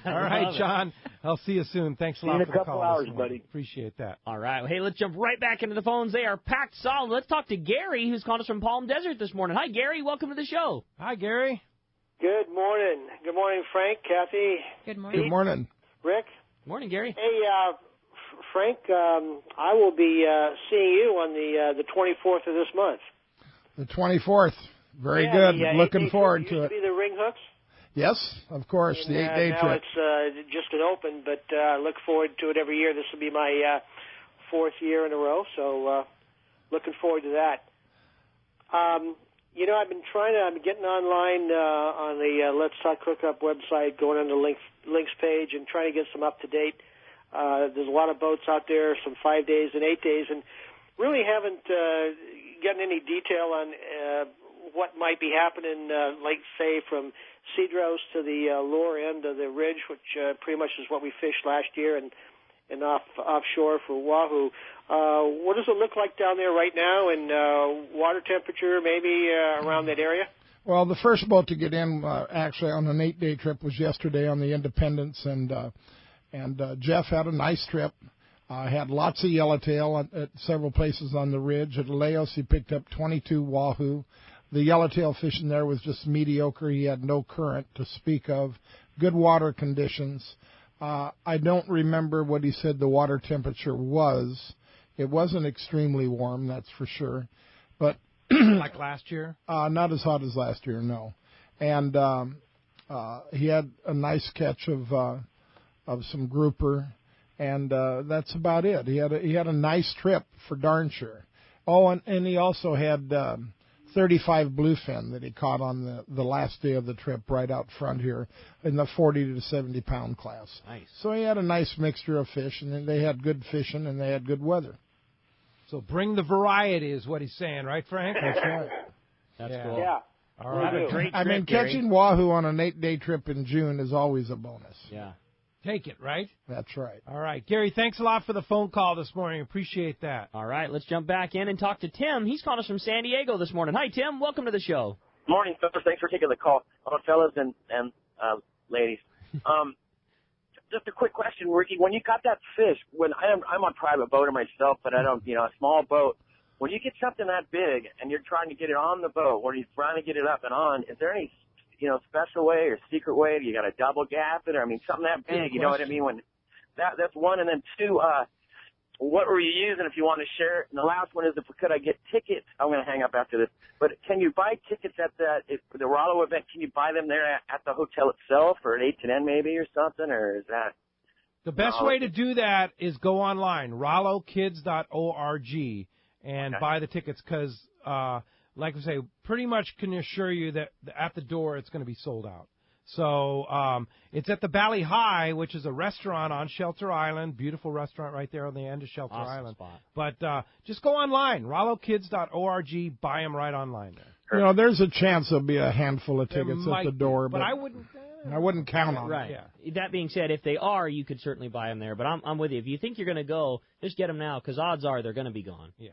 All right, John. I'll see you soon. Thanks a lot for the call. In a couple hours, buddy. Appreciate that. All right. Well, hey, let's jump right back into the phones. They are packed solid. Let's talk to Gary, who's calling us from Palm Desert this morning. Hi, Gary. Welcome to the show. Hi, Gary. Good morning. Good morning, Frank, Kathy. Good morning. Good morning. Rick. Good morning, Gary. Hey, Frank, I will be seeing you on the 24th of this month. The 24th. Very good. Looking forward to it. Be the ring hooks? Yes, of course. And, the 8-day now trip. It's just an open, but I look forward to it every year. This will be my 4th year in a row, so looking forward to that. I'm getting online on the Let's Talk Hookup website, going on the links page and trying to get some up-to-date. There's a lot of boats out there, some 5 days and 8 days, and really haven't gotten any detail on what might be happening, like, say, from Cedros to the lower end of the ridge, which pretty much is what we fished last year, and offshore for wahoo. What does it look like down there right now, and water temperature maybe around that area? Well, the first boat to get in, actually, on an 8-day trip was yesterday on the Independence, and Jeff had a nice trip. Had lots of yellowtail at several places on the ridge. At Laos, he picked up 22 wahoo. The yellowtail fishing there was just mediocre. He had no current to speak of. Good water conditions. I don't remember what he said the water temperature was. It wasn't extremely warm, that's for sure. But like last year? Not as hot as last year, no. And he had a nice catch of some grouper, and that's about it. He had a nice trip for darn sure. Oh, and he also had 35 bluefin that he caught on the last day of the trip right out front here in the 40 to 70 pound class. Nice. So he had a nice mixture of fish, and they had good fishing and they had good weather. So bring the variety is what he's saying, right, Frank? That's right. That's cool. Yeah. All right. Have a great trip, Gary. Catching wahoo on an 8-day trip in June is always a bonus. Yeah. Take it, right? That's right. All right. Gary, thanks a lot for the phone call this morning. Appreciate that. All right, let's jump back in and talk to Tim. He's calling us from San Diego this morning. Hi, Tim. Welcome to the show. Morning, fellas. Thanks for taking the call. Fellas and ladies. Just a quick question, Ricky. When you got that fish, when I'm on private boater myself, but I don't, a small boat. When you get something that big and you're trying to get it on the boat, or you're trying to get it up and on, is there any special way or secret way? You got to double gap it, or something that big. You know what I mean? When that's one, and then two, what were you using if you want to share it? And the last one is, could I get tickets? I'm going to hang up after this. But can you buy tickets at the Ralo event? Can you buy them there at the hotel itself, or at 8 to 10 maybe, or something, or is that? The best way to do that is go online, ralokids.org, and buy the tickets, because like I say, pretty much can assure you that at the door it's going to be sold out. So it's at the Valley High, which is a restaurant on Shelter Island. Beautiful restaurant right there on the end of Shelter Island. Spot. But just go online, ralokids.org. Buy them right online there. You know, there's a chance there'll be a handful of tickets at the door, but I wouldn't count on it. Yeah. That being said, if they are, you could certainly buy them there. But I'm with you. If you think you're going to go, just get them now, because odds are they're going to be gone. Yeah.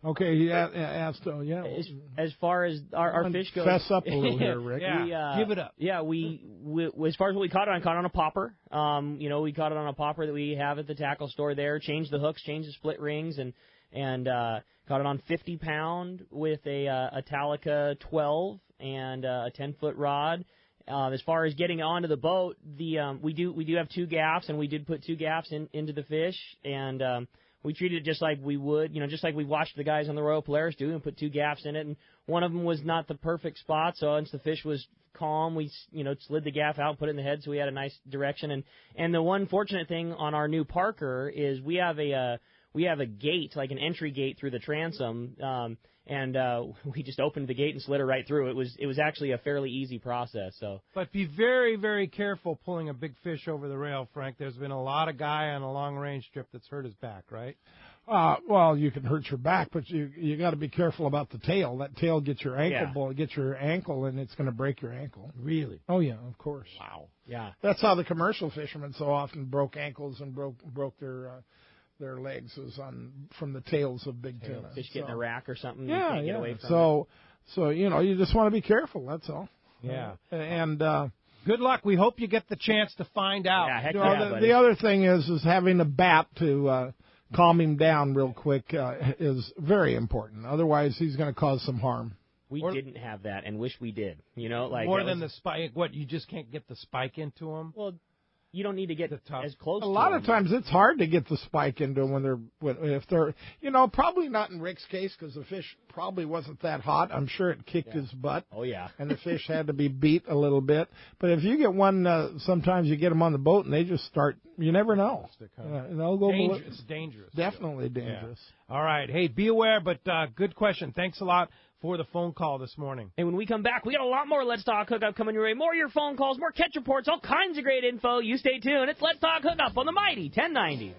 Okay, he asked, As far as our fish goes, fess up a little here, Rick. Give it up. Yeah, we as far as what we caught it on a popper. We caught it on a popper that we have at the tackle store there. Changed the hooks, changed the split rings, and caught it on 50-pound with a Talica 12 and a 10-foot rod. As far as getting onto the boat, we do have 2 gaffs, and we did put 2 gaffs into the fish, and we treated it just like we would, just like we watched the guys on the Royal Polaris do, and put 2 gaffs in it, and one of them was not the perfect spot, so once the fish was calm, we slid the gaff out, put it in the head, so we had a nice direction. And the one fortunate thing on our new Parker is we have a gate, like an entry gate through the transom, and we just opened the gate and slid her right through. It was actually a fairly easy process. So, but be very, very careful pulling a big fish over the rail, Frank. There's been a lot of guy on a long range trip that's hurt his back, right? Well, you can hurt your back, but you got to be careful about the tail. That tail gets your ankle, and it's going to break your ankle. Really? Oh yeah, of course. Wow. Yeah. That's how the commercial fishermen so often broke ankles and broke their legs from the tails of big tuna. Fish getting a rack or something. Yeah, you can't get away from so you just want to be careful. That's all. Yeah. And good luck. We hope you get the chance to find out. Yeah, heck the other thing is having a bat to calm him down real quick is very important. Otherwise, he's going to cause some harm. We didn't have that, and wish we did. More than the spike. What, you just can't get the spike into him? Well, you don't need to get as close. A lot of times it's hard to get the spike into them if they're probably not in Rick's case because the fish probably wasn't that hot. I'm sure it kicked his butt. Oh yeah. And the fish had to be beat a little bit. But if you get one, sometimes you get them on the boat and they just start. You never know. They'll go. It's dangerous. Definitely dangerous. Yeah. All right. Hey, be aware. But good question. Thanks a lot for the phone call this morning. And when we come back, we got a lot more Let's Talk Hookup coming your way. More of your phone calls, more catch reports, all kinds of great info. You stay tuned. It's Let's Talk Hookup on the mighty 1090.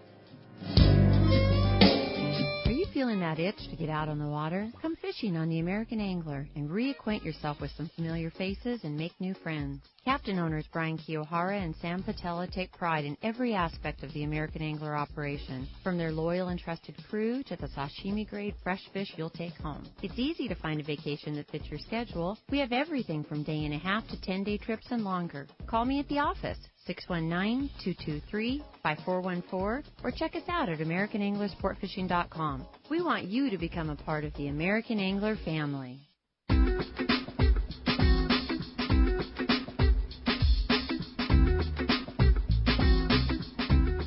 Are you feeling that itch to get out on the water? Come fishing on the American Angler and reacquaint yourself with some familiar faces and make new friends. Captain owners Brian Kiyohara and Sam Patella take pride in every aspect of the American Angler operation, from their loyal and trusted crew to the sashimi-grade fresh fish you'll take home. It's easy to find a vacation that fits your schedule. We have everything from day-and-a-half to 10-day trips and longer. Call me at the office, 619-223-5414, or check us out at AmericanAnglerSportFishing.com. We want you to become a part of the American Angler family.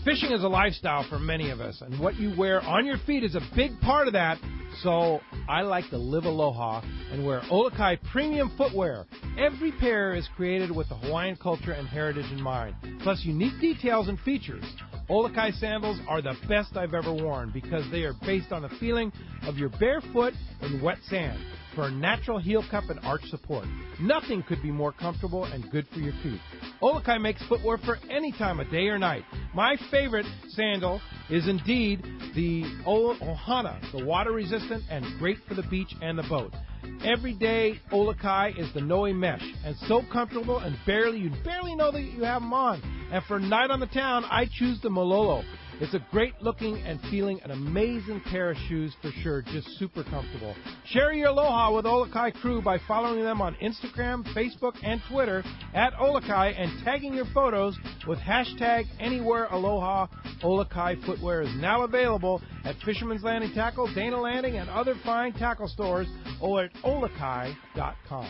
Fishing is a lifestyle for many of us, and what you wear on your feet is a big part of that. So I like to live aloha and wear Olokai premium footwear. Every pair is created with the Hawaiian culture and heritage in mind, plus unique details and features. Olokai sandals are the best I've ever worn because they are based on the feeling of your bare foot in wet sand for natural heel cup and arch support. Nothing could be more comfortable and good for your feet. Olokai makes footwear for any time of day or night. My favorite sandal is indeed the Ohana, the water-resistant and great for the beach and the boat. Every day, Olokai is the Noe mesh, and so comfortable and you barely know that you have them on. And for a night on the town, I choose the Mololo. It's a great looking and feeling an amazing pair of shoes for sure, just super comfortable. Share your aloha with Olokai crew by following them on Instagram, Facebook, and Twitter at Olokai and tagging your photos with hashtag #AnywhereAloha. Olokai footwear is now available at Fisherman's Landing Tackle, Dana Landing, and other fine tackle stores or at Olokai.com.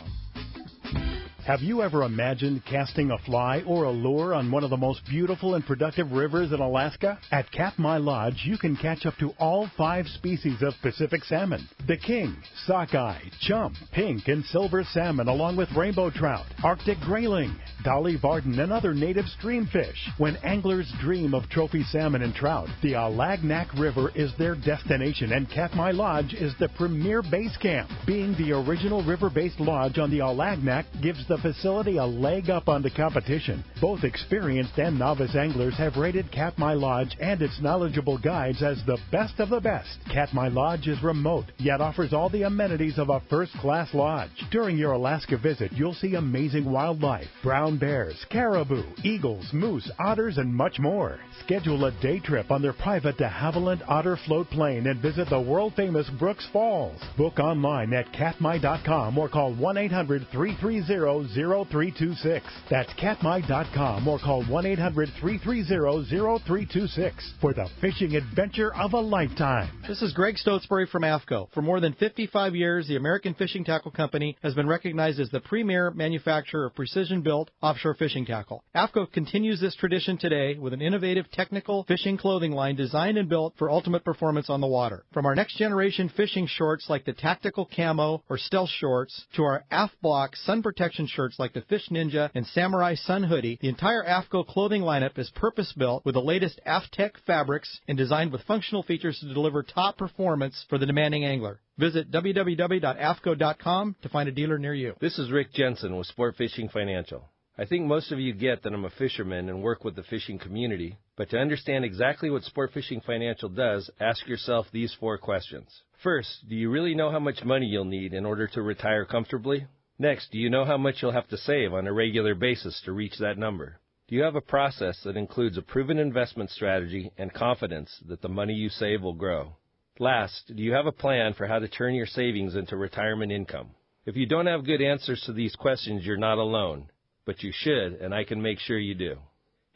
Have you ever imagined casting a fly or a lure on one of the most beautiful and productive rivers in Alaska? At Katmai Lodge, you can catch up to all 5 species of Pacific salmon. The king, sockeye, chump, pink, and silver salmon, along with rainbow trout, Arctic grayling, Dolly Varden, and other native stream fish. When anglers dream of trophy salmon and trout, the Alagnak River is their destination, and Katmai Lodge is the premier base camp. Being the original river-based lodge on the Alagnak gives the the facility a leg up on the competition. Both experienced and novice anglers have rated Katmai Lodge and its knowledgeable guides as the best of the best. Katmai Lodge is remote, yet offers all the amenities of a first-class lodge. During your Alaska visit, you'll see amazing wildlife, brown bears, caribou, eagles, moose, otters, and much more. Schedule a day trip on their private de Havilland Otter Float Plane and visit the world-famous Brooks Falls. Book online at katmai.com or call 1-800-330-0326. That's katmai.com or call 1-800-330-0326 for the fishing adventure of a lifetime. This is Greg Stotesbury from AFCO. For more than 55 years, the American Fishing Tackle Company has been recognized as the premier manufacturer of precision-built offshore fishing tackle. AFCO continues this tradition today with an innovative technical fishing clothing line designed and built for ultimate performance on the water. From our next-generation fishing shorts like the Tactical Camo or Stealth Shorts to our AF Block sun protection shirts like the Fish Ninja and Samurai Sun Hoodie, the entire AFCO clothing lineup is purpose-built with the latest AFTech fabrics and designed with functional features to deliver top performance for the demanding angler. Visit www.afco.com to find a dealer near you. This is Rick Jensen with Sport Fishing Financial. I think most of you get that I'm a fisherman and work with the fishing community, but to understand exactly what Sport Fishing Financial does, ask yourself these 4 questions. First, do you really know how much money you'll need in order to retire comfortably? Next, do you know how much you'll have to save on a regular basis to reach that number? Do you have a process that includes a proven investment strategy and confidence that the money you save will grow? Last, do you have a plan for how to turn your savings into retirement income? If you don't have good answers to these questions, you're not alone, but you should, and I can make sure you do.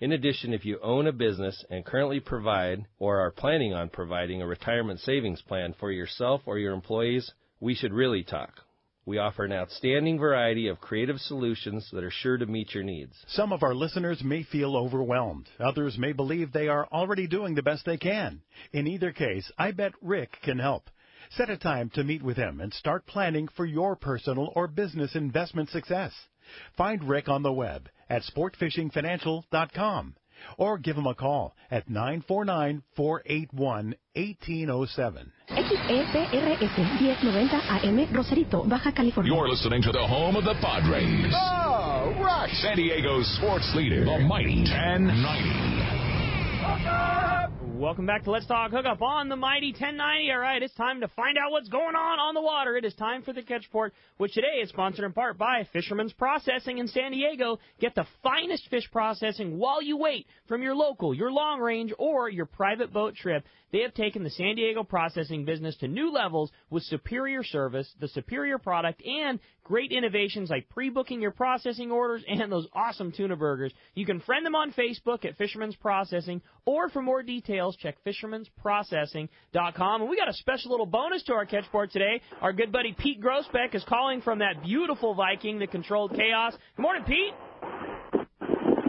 In addition, if you own a business and currently provide or are planning on providing a retirement savings plan for yourself or your employees, we should really talk. We offer an outstanding variety of creative solutions that are sure to meet your needs. Some of our listeners may feel overwhelmed. Others may believe they are already doing the best they can. In either case, I bet Rick can help. Set a time to meet with him and start planning for your personal or business investment success. Find Rick on the web at sportfishingfinancial.com or give him a call at 949-481-1807. XEPRS 1090 AM, Rosarito, Baja California. You're listening to the home of the Padres. Oh, right. San Diego's sports leader, the mighty 1090. Welcome back to Let's Talk Hookup on the mighty 1090. All right, it's time to find out what's going on the water. It is time for the Catch Report, which today is sponsored in part by Fisherman's Processing in San Diego. Get the finest fish processing while you wait from your local, your long range, or your private boat trip. They have taken the San Diego processing business to new levels with superior service, the superior product, and great innovations like pre-booking your processing orders and those awesome tuna burgers. You can friend them on Facebook at Fisherman's Processing, or for more details, check fishermansprocessing.com. And we got a special little bonus to our Catch Report today. Our good buddy Pete Grossbeck is calling from that beautiful Viking that controlled chaos. Good morning, Pete.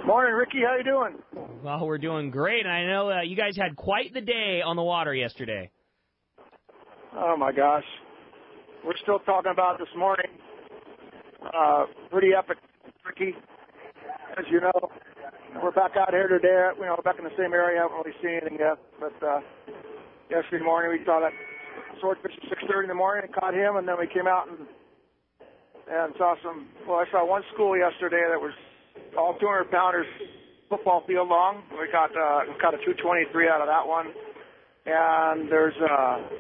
Morning, Ricky. How you doing? Well, we're doing great. And I know you guys had quite the day on the water yesterday. Oh, my gosh. We're still talking about it this morning. Pretty epic, Ricky. As you know, we're back out here today. Back in the same area. I haven't really seen anything yet. But yesterday morning we saw that swordfish at 6:30 in the morning and caught him. And then we came out and saw I saw one school yesterday that was all 200-pounders, football field long. We caught a 223 out of that one. And there's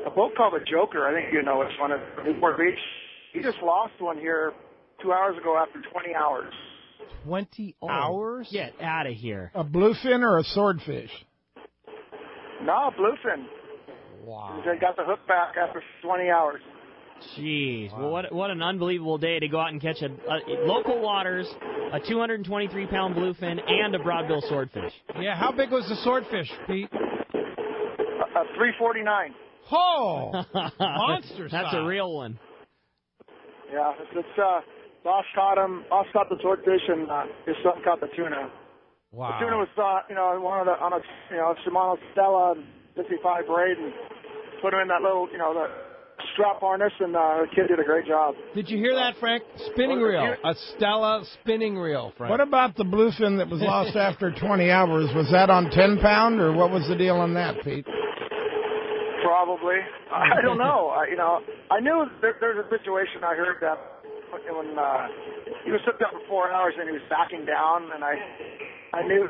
a boat called the Joker. I think you know it's one at Newport Beach. He just lost one here 2 hours ago after 20 hours. 20 hours? Get out of here. A bluefin or a swordfish? No, bluefin. Wow. They got the hook back after 20 hours. Jeez. Wow. Well, what an unbelievable day to go out and catch a local waters, a 223-pound bluefin, and a broadbill swordfish. Yeah, how big was the swordfish, Pete? 349. Oh, monster That's size. a real one. Yeah, Boss caught him. Boss caught the swordfish, and his son caught the tuna. Wow. The tuna was, on a Shimano Stella 55 braid, and put him in that little, the strap harness, and the kid did a great job. Did you hear that, Frank? Spinning reel. A Stella spinning reel, Frank. What about the bluefin that was lost after 20 hours? Was that on 10-pound, or what was the deal on that, Pete? Probably. I don't know. I knew there's a situation I heard that when he was hooked up for 4 hours and he was backing down, and I knew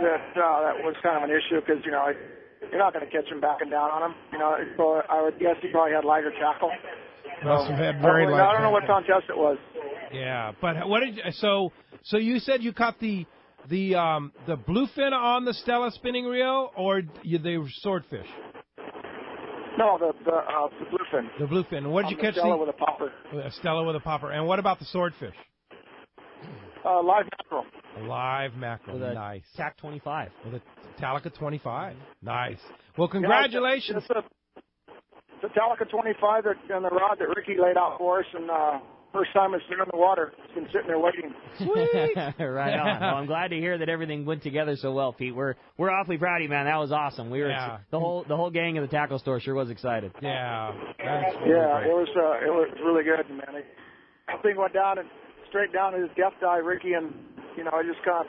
that that was kind of an issue because you're not going to catch him backing down on him. So I would guess he probably had lighter tackle. Must have had very light. I don't know what contest it was. Yeah, but what did so you said you caught the bluefin on the Stella spinning reel, or they were swordfish? No, the bluefin. The bluefin. What did you catch? Stella with a popper. A Stella with a popper. And what about the swordfish? Live mackerel. A live mackerel. With a nice. TAC 25. With a Talica 25. Nice. Well, congratulations. Yeah, it's a Talica 25 and the rod that Ricky laid out for us, and first time it's been in the water. It's been sitting there waiting. Sweet. Right on. Well, I'm glad to hear that everything went together so well, Pete. We're awfully proud of you, man. That was awesome. We were the whole gang of the tackle store sure was excited. Yeah. It was really good, man. The thing went down and straight down to his death dive, Ricky, and I just kind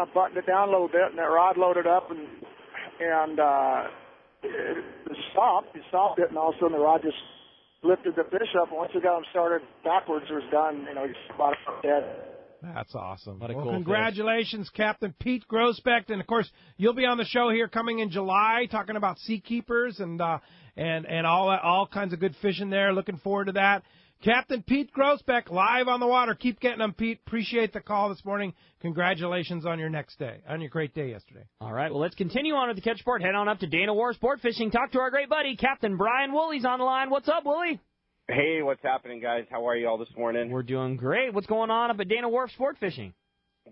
of buttoned it down a little bit, and that rod loaded up, and it stopped. He stopped it, and all of a sudden the rod just lifted the fish up, and once we got him started backwards, it was done. He's about dead. That's awesome. What a well, cool congratulations, fish. Captain Pete Grosbeck, and of course you'll be on the show here coming in July, talking about sea keepers and all kinds of good fishing there. Looking forward to that. Captain Pete Grosbeck, live on the water. Keep getting them, Pete. Appreciate the call this morning. Congratulations on your next day, on your great day yesterday. All right, well, let's continue on with the catch report. Head on up to Dana Wharf Sport Fishing. Talk to our great buddy, Captain Brian Woolley's on the line. What's up, Woolley? Hey, what's happening, guys? How are you all this morning? We're doing great. What's going on up at Dana Wharf Sport Fishing?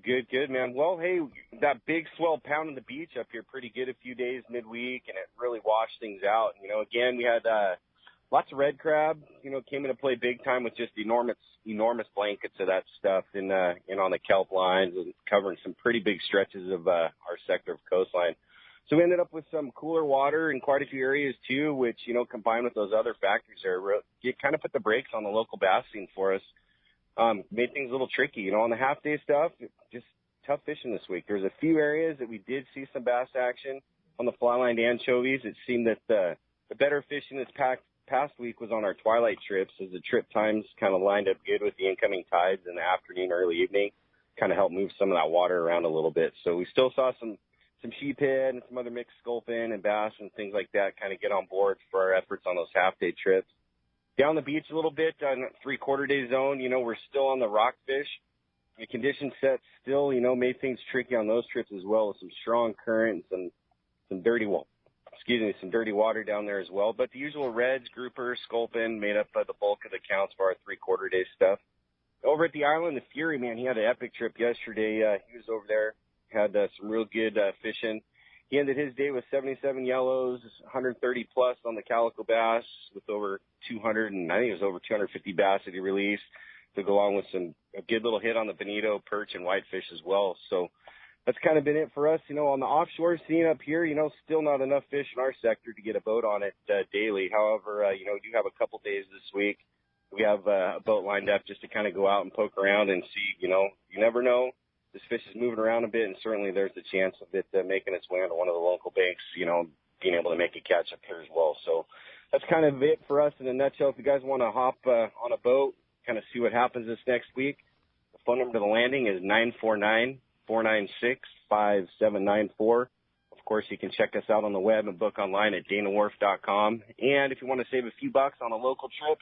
Good, man. Well, hey, that big swell pounding the beach up here pretty good a few days midweek, and it really washed things out. Again, we had lots of red crab, came into play big time with just enormous blankets of that stuff in on the kelp lines and covering some pretty big stretches of our sector of coastline. So we ended up with some cooler water in quite a few areas too, which, combined with those other factors there, it kind of put the brakes on the local bass scene for us. Made things a little tricky, on the half day stuff, just tough fishing this week. There's a few areas that we did see some bass action on the fly line anchovies. It seemed that the better fishing this past week was on our twilight trips, as the trip times kind of lined up good with the incoming tides in the afternoon, early evening, kind of helped move some of that water around a little bit. So we still saw some sheephead and some other mixed sculpin and bass and things like that kind of get on board for our efforts on those half-day trips. Down the beach a little bit on the three-quarter-day zone, we're still on the rockfish. The condition set still, made things tricky on those trips as well, with some strong current and some dirty water down there as well. But the usual reds, groupers, sculpin made up the bulk of the counts for our three-quarter-day stuff. Over at the island, the Fury, man, he had an epic trip yesterday. He was over there, had some real good fishing. He ended his day with 77 yellows, 130 plus on the calico bass, with over 250 bass that he released, to go along with a good little hit on the bonito, perch, and whitefish as well. So that's kind of been it for us. On the offshore scene up here, still not enough fish in our sector to get a boat on it daily. However, we do have a couple days this week. We have a boat lined up just to kind of go out and poke around and see, you never know. This fish is moving around a bit, and certainly there's the chance of it making its way onto one of the local banks, being able to make a catch up here as well. So that's kind of it for us in a nutshell. If you guys want to hop on a boat, kind of see what happens this next week, the phone number to the landing is 949-496-5794. Of course, you can check us out on the web and book online at danawharf.com. And if you want to save a few bucks on a local trip,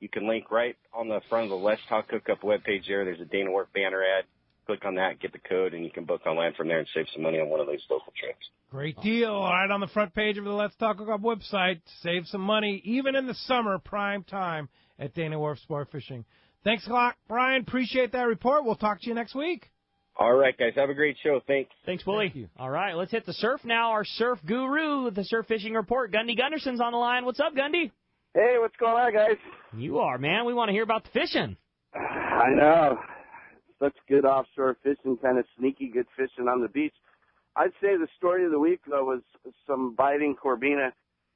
you can link right on the front of the Let's Talk Hookup webpage there. There's a Dana Wharf banner ad. Click on that, get the code, and you can book online from there and save some money on one of these local trips. Great deal. Right on the front page of the Let's Talk Hookup website. Save some money, even in the summer, prime time at Dana Wharf Sport Fishing. Thanks a lot, Brian. Appreciate that report. We'll talk to you next week. All right, guys. Have a great show. Thanks. Thanks, Willie. Thank you. All right, let's hit the surf now. Our surf guru with the surf fishing report, Gundy Gunderson's on the line. What's up, Gundy? Hey, what's going on, guys? You are, man. We want to hear about the fishing. I know. Such good offshore fishing, kind of sneaky good fishing on the beach. I'd say the story of the week, though, was some biting corbina.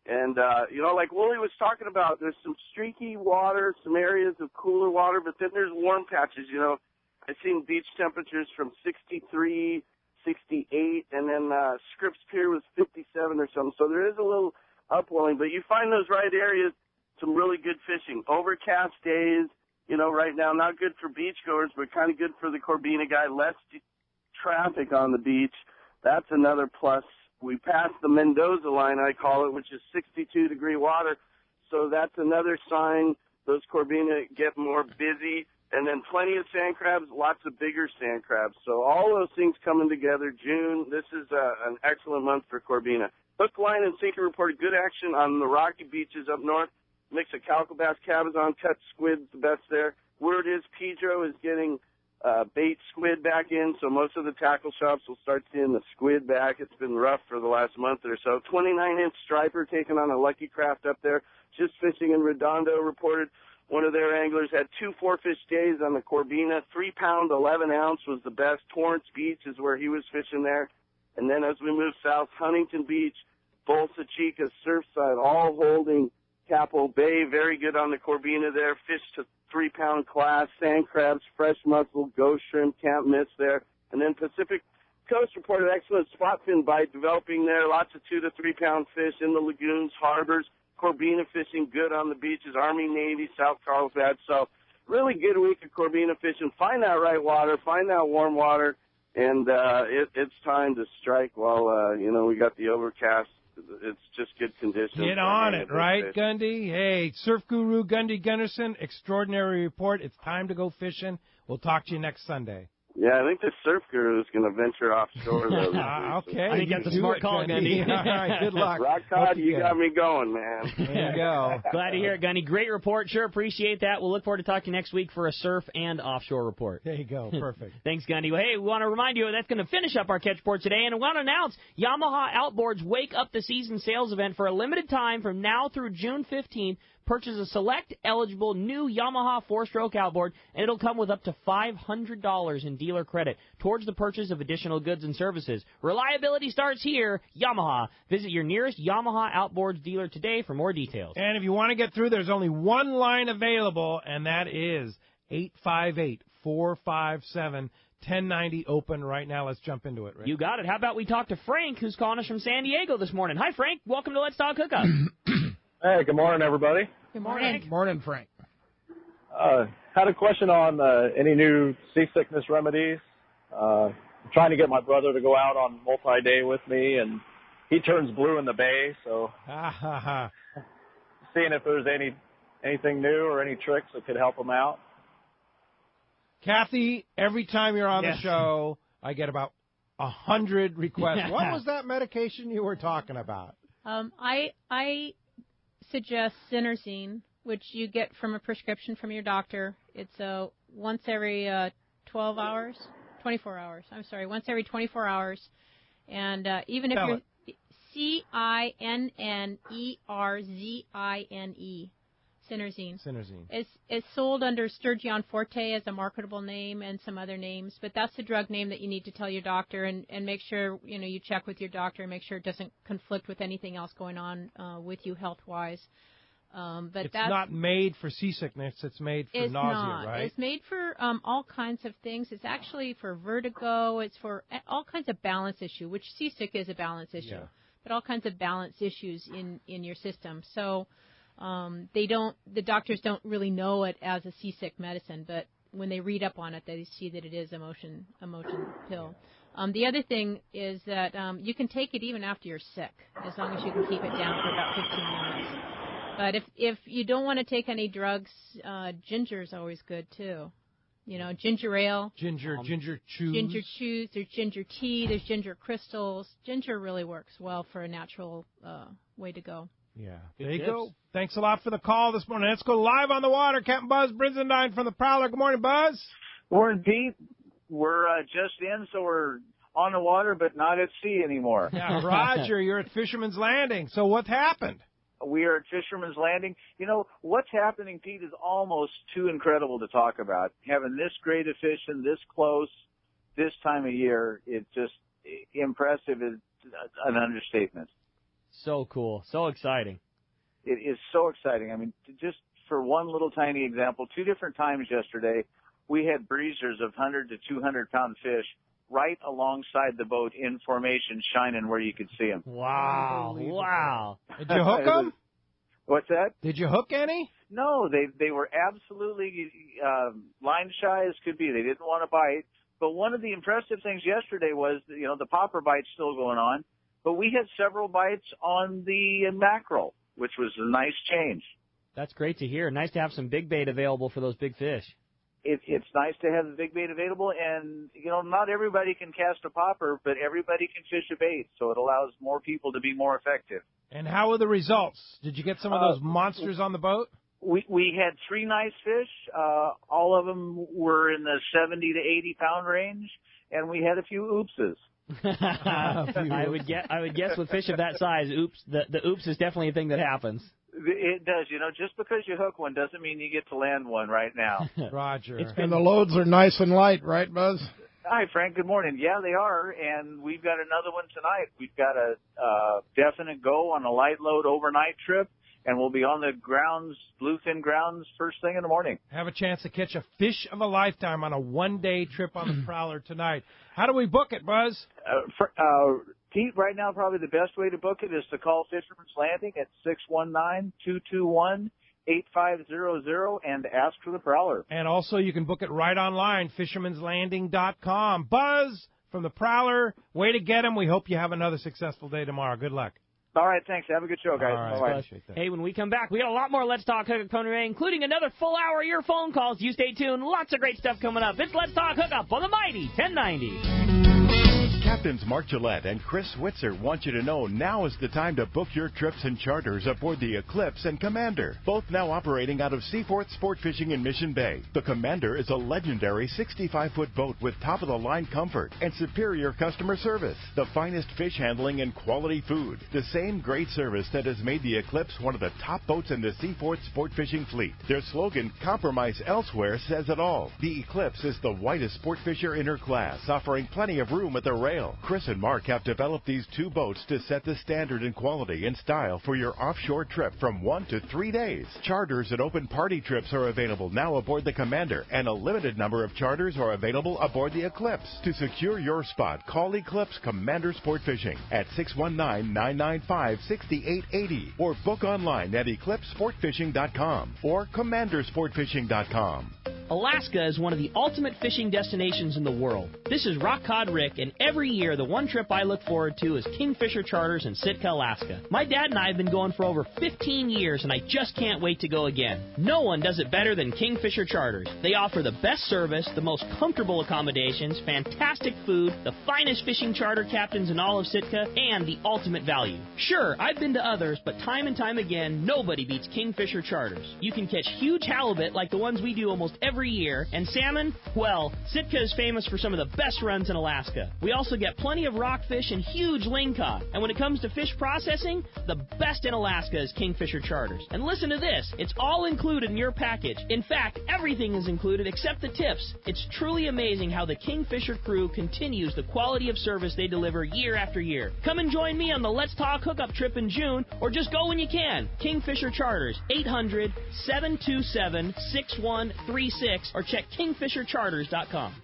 And, like Woolley was talking about, there's some streaky water, some areas of cooler water, but then there's warm patches. I've seen beach temperatures from 63, 68, and then Scripps Pier was 57 or something. So there is a little upwelling, but you find those right areas, some really good fishing. Overcast days, right now, not good for beachgoers, but kind of good for the Corbina guy. Less traffic on the beach. That's another plus. We passed the Mendoza line, I call it, which is 62-degree water. So that's another sign those Corbina get more busy. And then plenty of sand crabs, lots of bigger sand crabs. So all those things coming together. June, this is an excellent month for Corbina. Hook, line, and sinker reported good action on the rocky beaches up north. Mix of calico bass, cabezon, cut squid's the best there. Word is Pedro is getting bait squid back in, so most of the tackle shops will start seeing the squid back. It's been rough for the last month or so. 29-inch striper taking on a lucky craft up there. Just fishing in Redondo reported one of their anglers had 2 4-fish days on the Corbina. 3-pound, 11-ounce was the best. Torrance Beach is where he was fishing there. And then as we move south, Huntington Beach, Bolsa Chica, Surfside, all holding Capo Bay. Very good on the Corbina there. Fish to 3-pound class, sand crabs, fresh mussel, ghost shrimp, can't miss there. And then Pacific Coast reported excellent spot fin bite developing there. Lots of 2 to 3-pound fish in the lagoons, harbors. Corbina fishing good on the beaches, Army, Navy, South Carlsbad. So really good week of Corbina fishing. Find that right water, find that warm water, and it's time to strike while, we got the overcast. It's just good conditions. Get on it, right, fish. Gundy? Hey, Surf Guru Gundy Gunderson, extraordinary report. It's time to go fishing. We'll talk to you next Sunday. Yeah, I think the Surf Guru is going to venture offshore. Okay. I think that's a smart call, Gundy. All right, good luck. Rock Cod, you got me going, man. There you go. Glad to hear it, Gundy. Great report. Sure appreciate that. We'll look forward to talking to you next week for a surf and offshore report. There you go. Perfect. Thanks, Gundy. Well, hey, we want to remind you that's going to finish up our catch report today, and we want to announce Yamaha Outboards Wake Up the Season sales event for a limited time from now through June 15th. Purchase a select eligible new Yamaha 4-stroke outboard, and it'll come with up to $500 in dealer credit towards the purchase of additional goods and services. Reliability starts here, Yamaha. Visit your nearest Yamaha Outboards dealer today for more details. And if you want to get through, there's only one line available, and that is 858-457-1090 open right now. Let's jump into it, Rick. You got it. How about we talk to Frank, who's calling us from San Diego this morning. Hi, Frank. Welcome to Let's Talk Hookup. Hey, good morning, everybody. Good morning. Good morning, Frank. Had a question on any new seasickness remedies. I'm trying to get my brother to go out on multi-day with me, and he turns blue in the bay, so seeing if there's anything new or any tricks that could help him out. Kathy, every time you're on the show, I get about 100 requests. What was that medication you were talking about? I suggest Sinerzine, which you get from a prescription from your doctor. It's once every 24 hours. Once every 24 hours. And even if you're Cinnerzine, Sinerzine. It's sold under Sturgeon Forte as a marketable name and some other names, but that's the drug name that you need to tell your doctor and make sure you check with your doctor and make sure it doesn't conflict with anything else going on with you health-wise. But it's not made for seasickness. It's made for nausea, right? It's made for all kinds of things. It's actually for vertigo. It's for all kinds of balance issue, which seasick is a balance issue, but all kinds of balance issues in your system. So the doctors don't really know it as a seasick medicine, but when they read up on it, they see that it is a motion pill. The other thing is that you can take it even after you're sick, as long as you can keep it down for about 15 minutes. But if you don't want to take any drugs, ginger is always good too. Ginger ale. Ginger chews. Ginger chews. There's ginger tea. There's ginger crystals. Ginger really works well for a natural way to go. Yeah. There you go. Thanks a lot for the call this morning. Let's go live on the water. Captain Buzz Brizendine from the Prowler. Good morning, Buzz. Morning, Pete. We're just in, so we're on the water, but not at sea anymore. Yeah, Roger, you're at Fisherman's Landing. So what happened? We are at Fisherman's Landing. What's happening, Pete, is almost too incredible to talk about. Having this great a fishing this close, this time of year, it's just impressive is an understatement. So cool. So exciting. It is so exciting. I mean, just for one little tiny example, 2 different times yesterday, we had breezers of 100 to 200-pound fish right alongside the boat in formation, shining where you could see them. Wow. Did you hook them? What's that? Did you hook any? No, they were absolutely line shy as could be. They didn't want to bite. But one of the impressive things yesterday was, the popper bite's still going on. But we had several bites on the mackerel, which was a nice change. That's great to hear. Nice to have some big bait available for those big fish. It's nice to have the big bait available, and, not everybody can cast a popper, but everybody can fish a bait, so it allows more people to be more effective. And how were the results? Did you get some of those monsters on the boat? We had 3 nice fish. All of them were in the 70 to 80 pound range, and we had a few oopses. I would guess with fish of that size, the oops is definitely a thing that happens. It does. Just because you hook one doesn't mean you get to land one right now. Roger. And the loads are nice and light, right, Buzz? Hi, Frank. Good morning. Yeah, they are, and we've got another one tonight. We've got a definite go on a light load overnight trip, and we'll be on the grounds, Bluefin grounds, first thing in the morning. Have a chance to catch a fish of a lifetime on a one-day trip on the Prowler tonight. How do we book it, Buzz? Pete, right now probably the best way to book it is to call Fisherman's Landing at 619-221-8500 and ask for the Prowler. And also you can book it right online, fishermanslanding.com. Buzz from the Prowler, way to get him. We hope you have another successful day tomorrow. Good luck. All right, thanks. Have a good show, guys. All right. Bye-bye. Hey, when we come back, we got a lot more Let's Talk Hookup coming in, including another full hour of your phone calls. You stay tuned. Lots of great stuff coming up. It's Let's Talk Hookup on the mighty 1090. Captains Mark Gillette and Chris Switzer want you to know now is the time to book your trips and charters aboard the Eclipse and Commander, both now operating out of Seaforth Sport Fishing in Mission Bay. The Commander is a legendary 65-foot boat with top-of-the-line comfort and superior customer service, the finest fish handling and quality food, the same great service that has made the Eclipse one of the top boats in the Seaforth Sport Fishing fleet. Their slogan, "Compromise Elsewhere," says it all. The Eclipse is the widest sport fisher in her class, offering plenty of room at the rail. Chris and Mark have developed these 2 boats to set the standard in quality and style for your offshore trip from 1 to 3 days. Charters and open party trips are available now aboard the Commander, and a limited number of charters are available aboard the Eclipse. To secure your spot, call Eclipse Commander Sport Fishing at 619-995-6880 or book online at eclipsesportfishing.com or commandersportfishing.com. Alaska is one of the ultimate fishing destinations in the world. This is Rock Cod Rick, and every year the one trip I look forward to is Kingfisher Charters in Sitka, Alaska. My dad and I have been going for over 15 years, and I just can't wait to go again. No one does it better than Kingfisher Charters. They offer the best service, the most comfortable accommodations, fantastic food, the finest fishing charter captains in all of Sitka, and the ultimate value. Sure, I've been to others, but time and time again, nobody beats Kingfisher Charters. You can catch huge halibut like the ones we do almost every year, and salmon, well, Sitka is famous for some of the best runs in Alaska. We also get plenty of rockfish and huge lingcod. And when it comes to fish processing, the best in Alaska is Kingfisher Charters. And listen to this, it's all included in your package. In fact, everything is included except the tips. It's truly amazing how the Kingfisher crew continues the quality of service they deliver year after year. Come and join me on the Let's Talk Hookup trip in June, or just go when you can. Kingfisher Charters, 800-727-6136, or check kingfishercharters.com.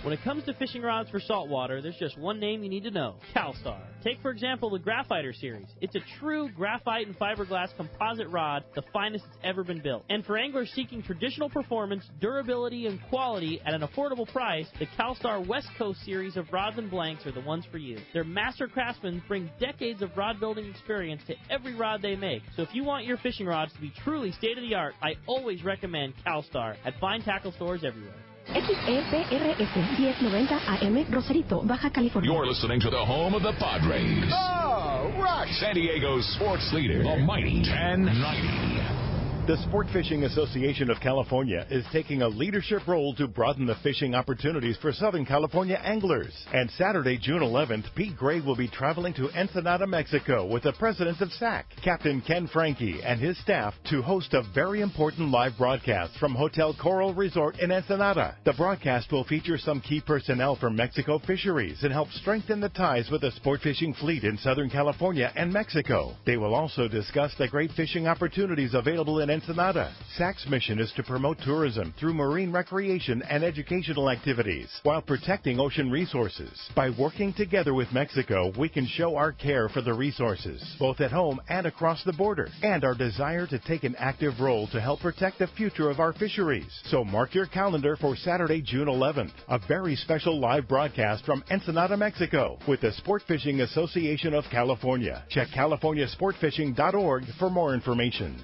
When it comes to fishing rods for saltwater, there's just one name you need to know, CalStar. Take, for example, the Graphiter series. It's a true graphite and fiberglass composite rod, the finest it's ever been built. And for anglers seeking traditional performance, durability, and quality at an affordable price, the CalStar West Coast series of rods and blanks are the ones for you. Their master craftsmen bring decades of rod building experience to every rod they make. So if you want your fishing rods to be truly state-of-the-art, I always recommend CalStar at fine tackle stores everywhere. XEPRS 1090 AM, Rosarito, Baja California. You're listening to the home of the Padres. Oh, rush! San Diego's sports leader, the mighty 1090. The Sport Fishing Association of California is taking a leadership role to broaden the fishing opportunities for Southern California anglers. And Saturday, June 11th, Pete Gray will be traveling to Ensenada, Mexico with the president of SAC, Captain Ken Franke, and his staff to host a very important live broadcast from Hotel Coral Resort in Ensenada. The broadcast will feature some key personnel from Mexico Fisheries and help strengthen the ties with the sport fishing fleet in Southern California and Mexico. They will also discuss the great fishing opportunities available in Ensenada. SAC's mission is to promote tourism through marine recreation and educational activities while protecting ocean resources. By working together with Mexico, we can show our care for the resources, both at home and across the border, and our desire to take an active role to help protect the future of our fisheries. So mark your calendar for Saturday, June 11th, a very special live broadcast from Ensenada, Mexico, with the Sport Fishing Association of California. Check CaliforniaSportFishing.org for more information.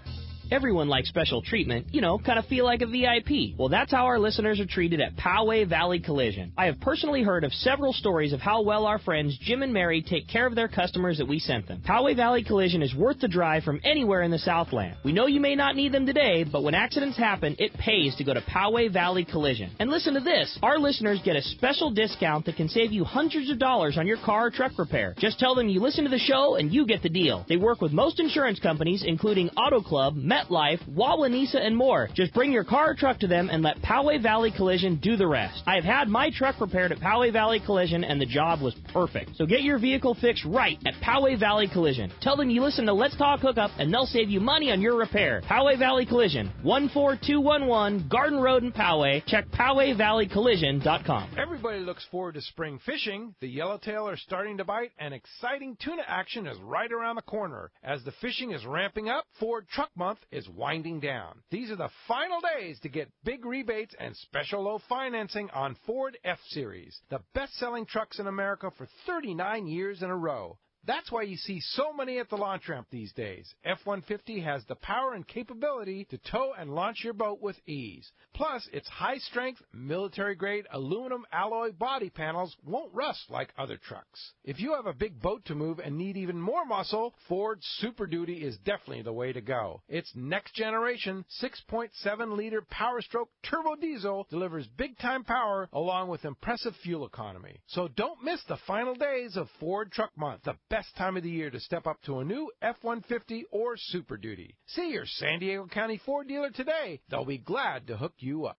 Everyone likes special treatment, kind of feel like a VIP. Well, that's how our listeners are treated at Poway Valley Collision. I have personally heard of several stories of how well our friends Jim and Mary take care of their customers that we sent them. Poway Valley Collision is worth the drive from anywhere in the Southland. We know you may not need them today, but when accidents happen, it pays to go to Poway Valley Collision. And listen to this. Our listeners get a special discount that can save you hundreds of dollars on your car or truck repair. Just tell them you listen to the show and you get the deal. They work with most insurance companies, including Auto Club, MetLife, Wawanesa, and more. Just bring your car or truck to them and let Poway Valley Collision do the rest. I have had my truck repaired at Poway Valley Collision and the job was perfect. So get your vehicle fixed right at Poway Valley Collision. Tell them you listen to Let's Talk Hookup and they'll save you money on your repair. Poway Valley Collision, 14211 Garden Road in Poway. Check PowayValleyCollision.com. Everybody looks forward to spring fishing. The yellowtail are starting to bite and exciting tuna action is right around the corner. As the fishing is ramping up, Ford Truck Month is winding down. These are the final days to get big rebates and special low financing on Ford F-Series, the best-selling trucks in America for 39 years in a row. That's why you see so many at the launch ramp these days. F-150 has the power and capability to tow and launch your boat with ease. Plus, its high-strength, military-grade aluminum alloy body panels won't rust like other trucks. If you have a big boat to move and need even more muscle, Ford Super Duty is definitely the way to go. Its next-generation 6.7-liter Power Stroke turbo diesel delivers big-time power along with impressive fuel economy. So don't miss the final days of Ford Truck Month, the best time of the year to step up to a new F-150 or Super Duty. See your San Diego County Ford dealer today. They'll be glad to hook you up.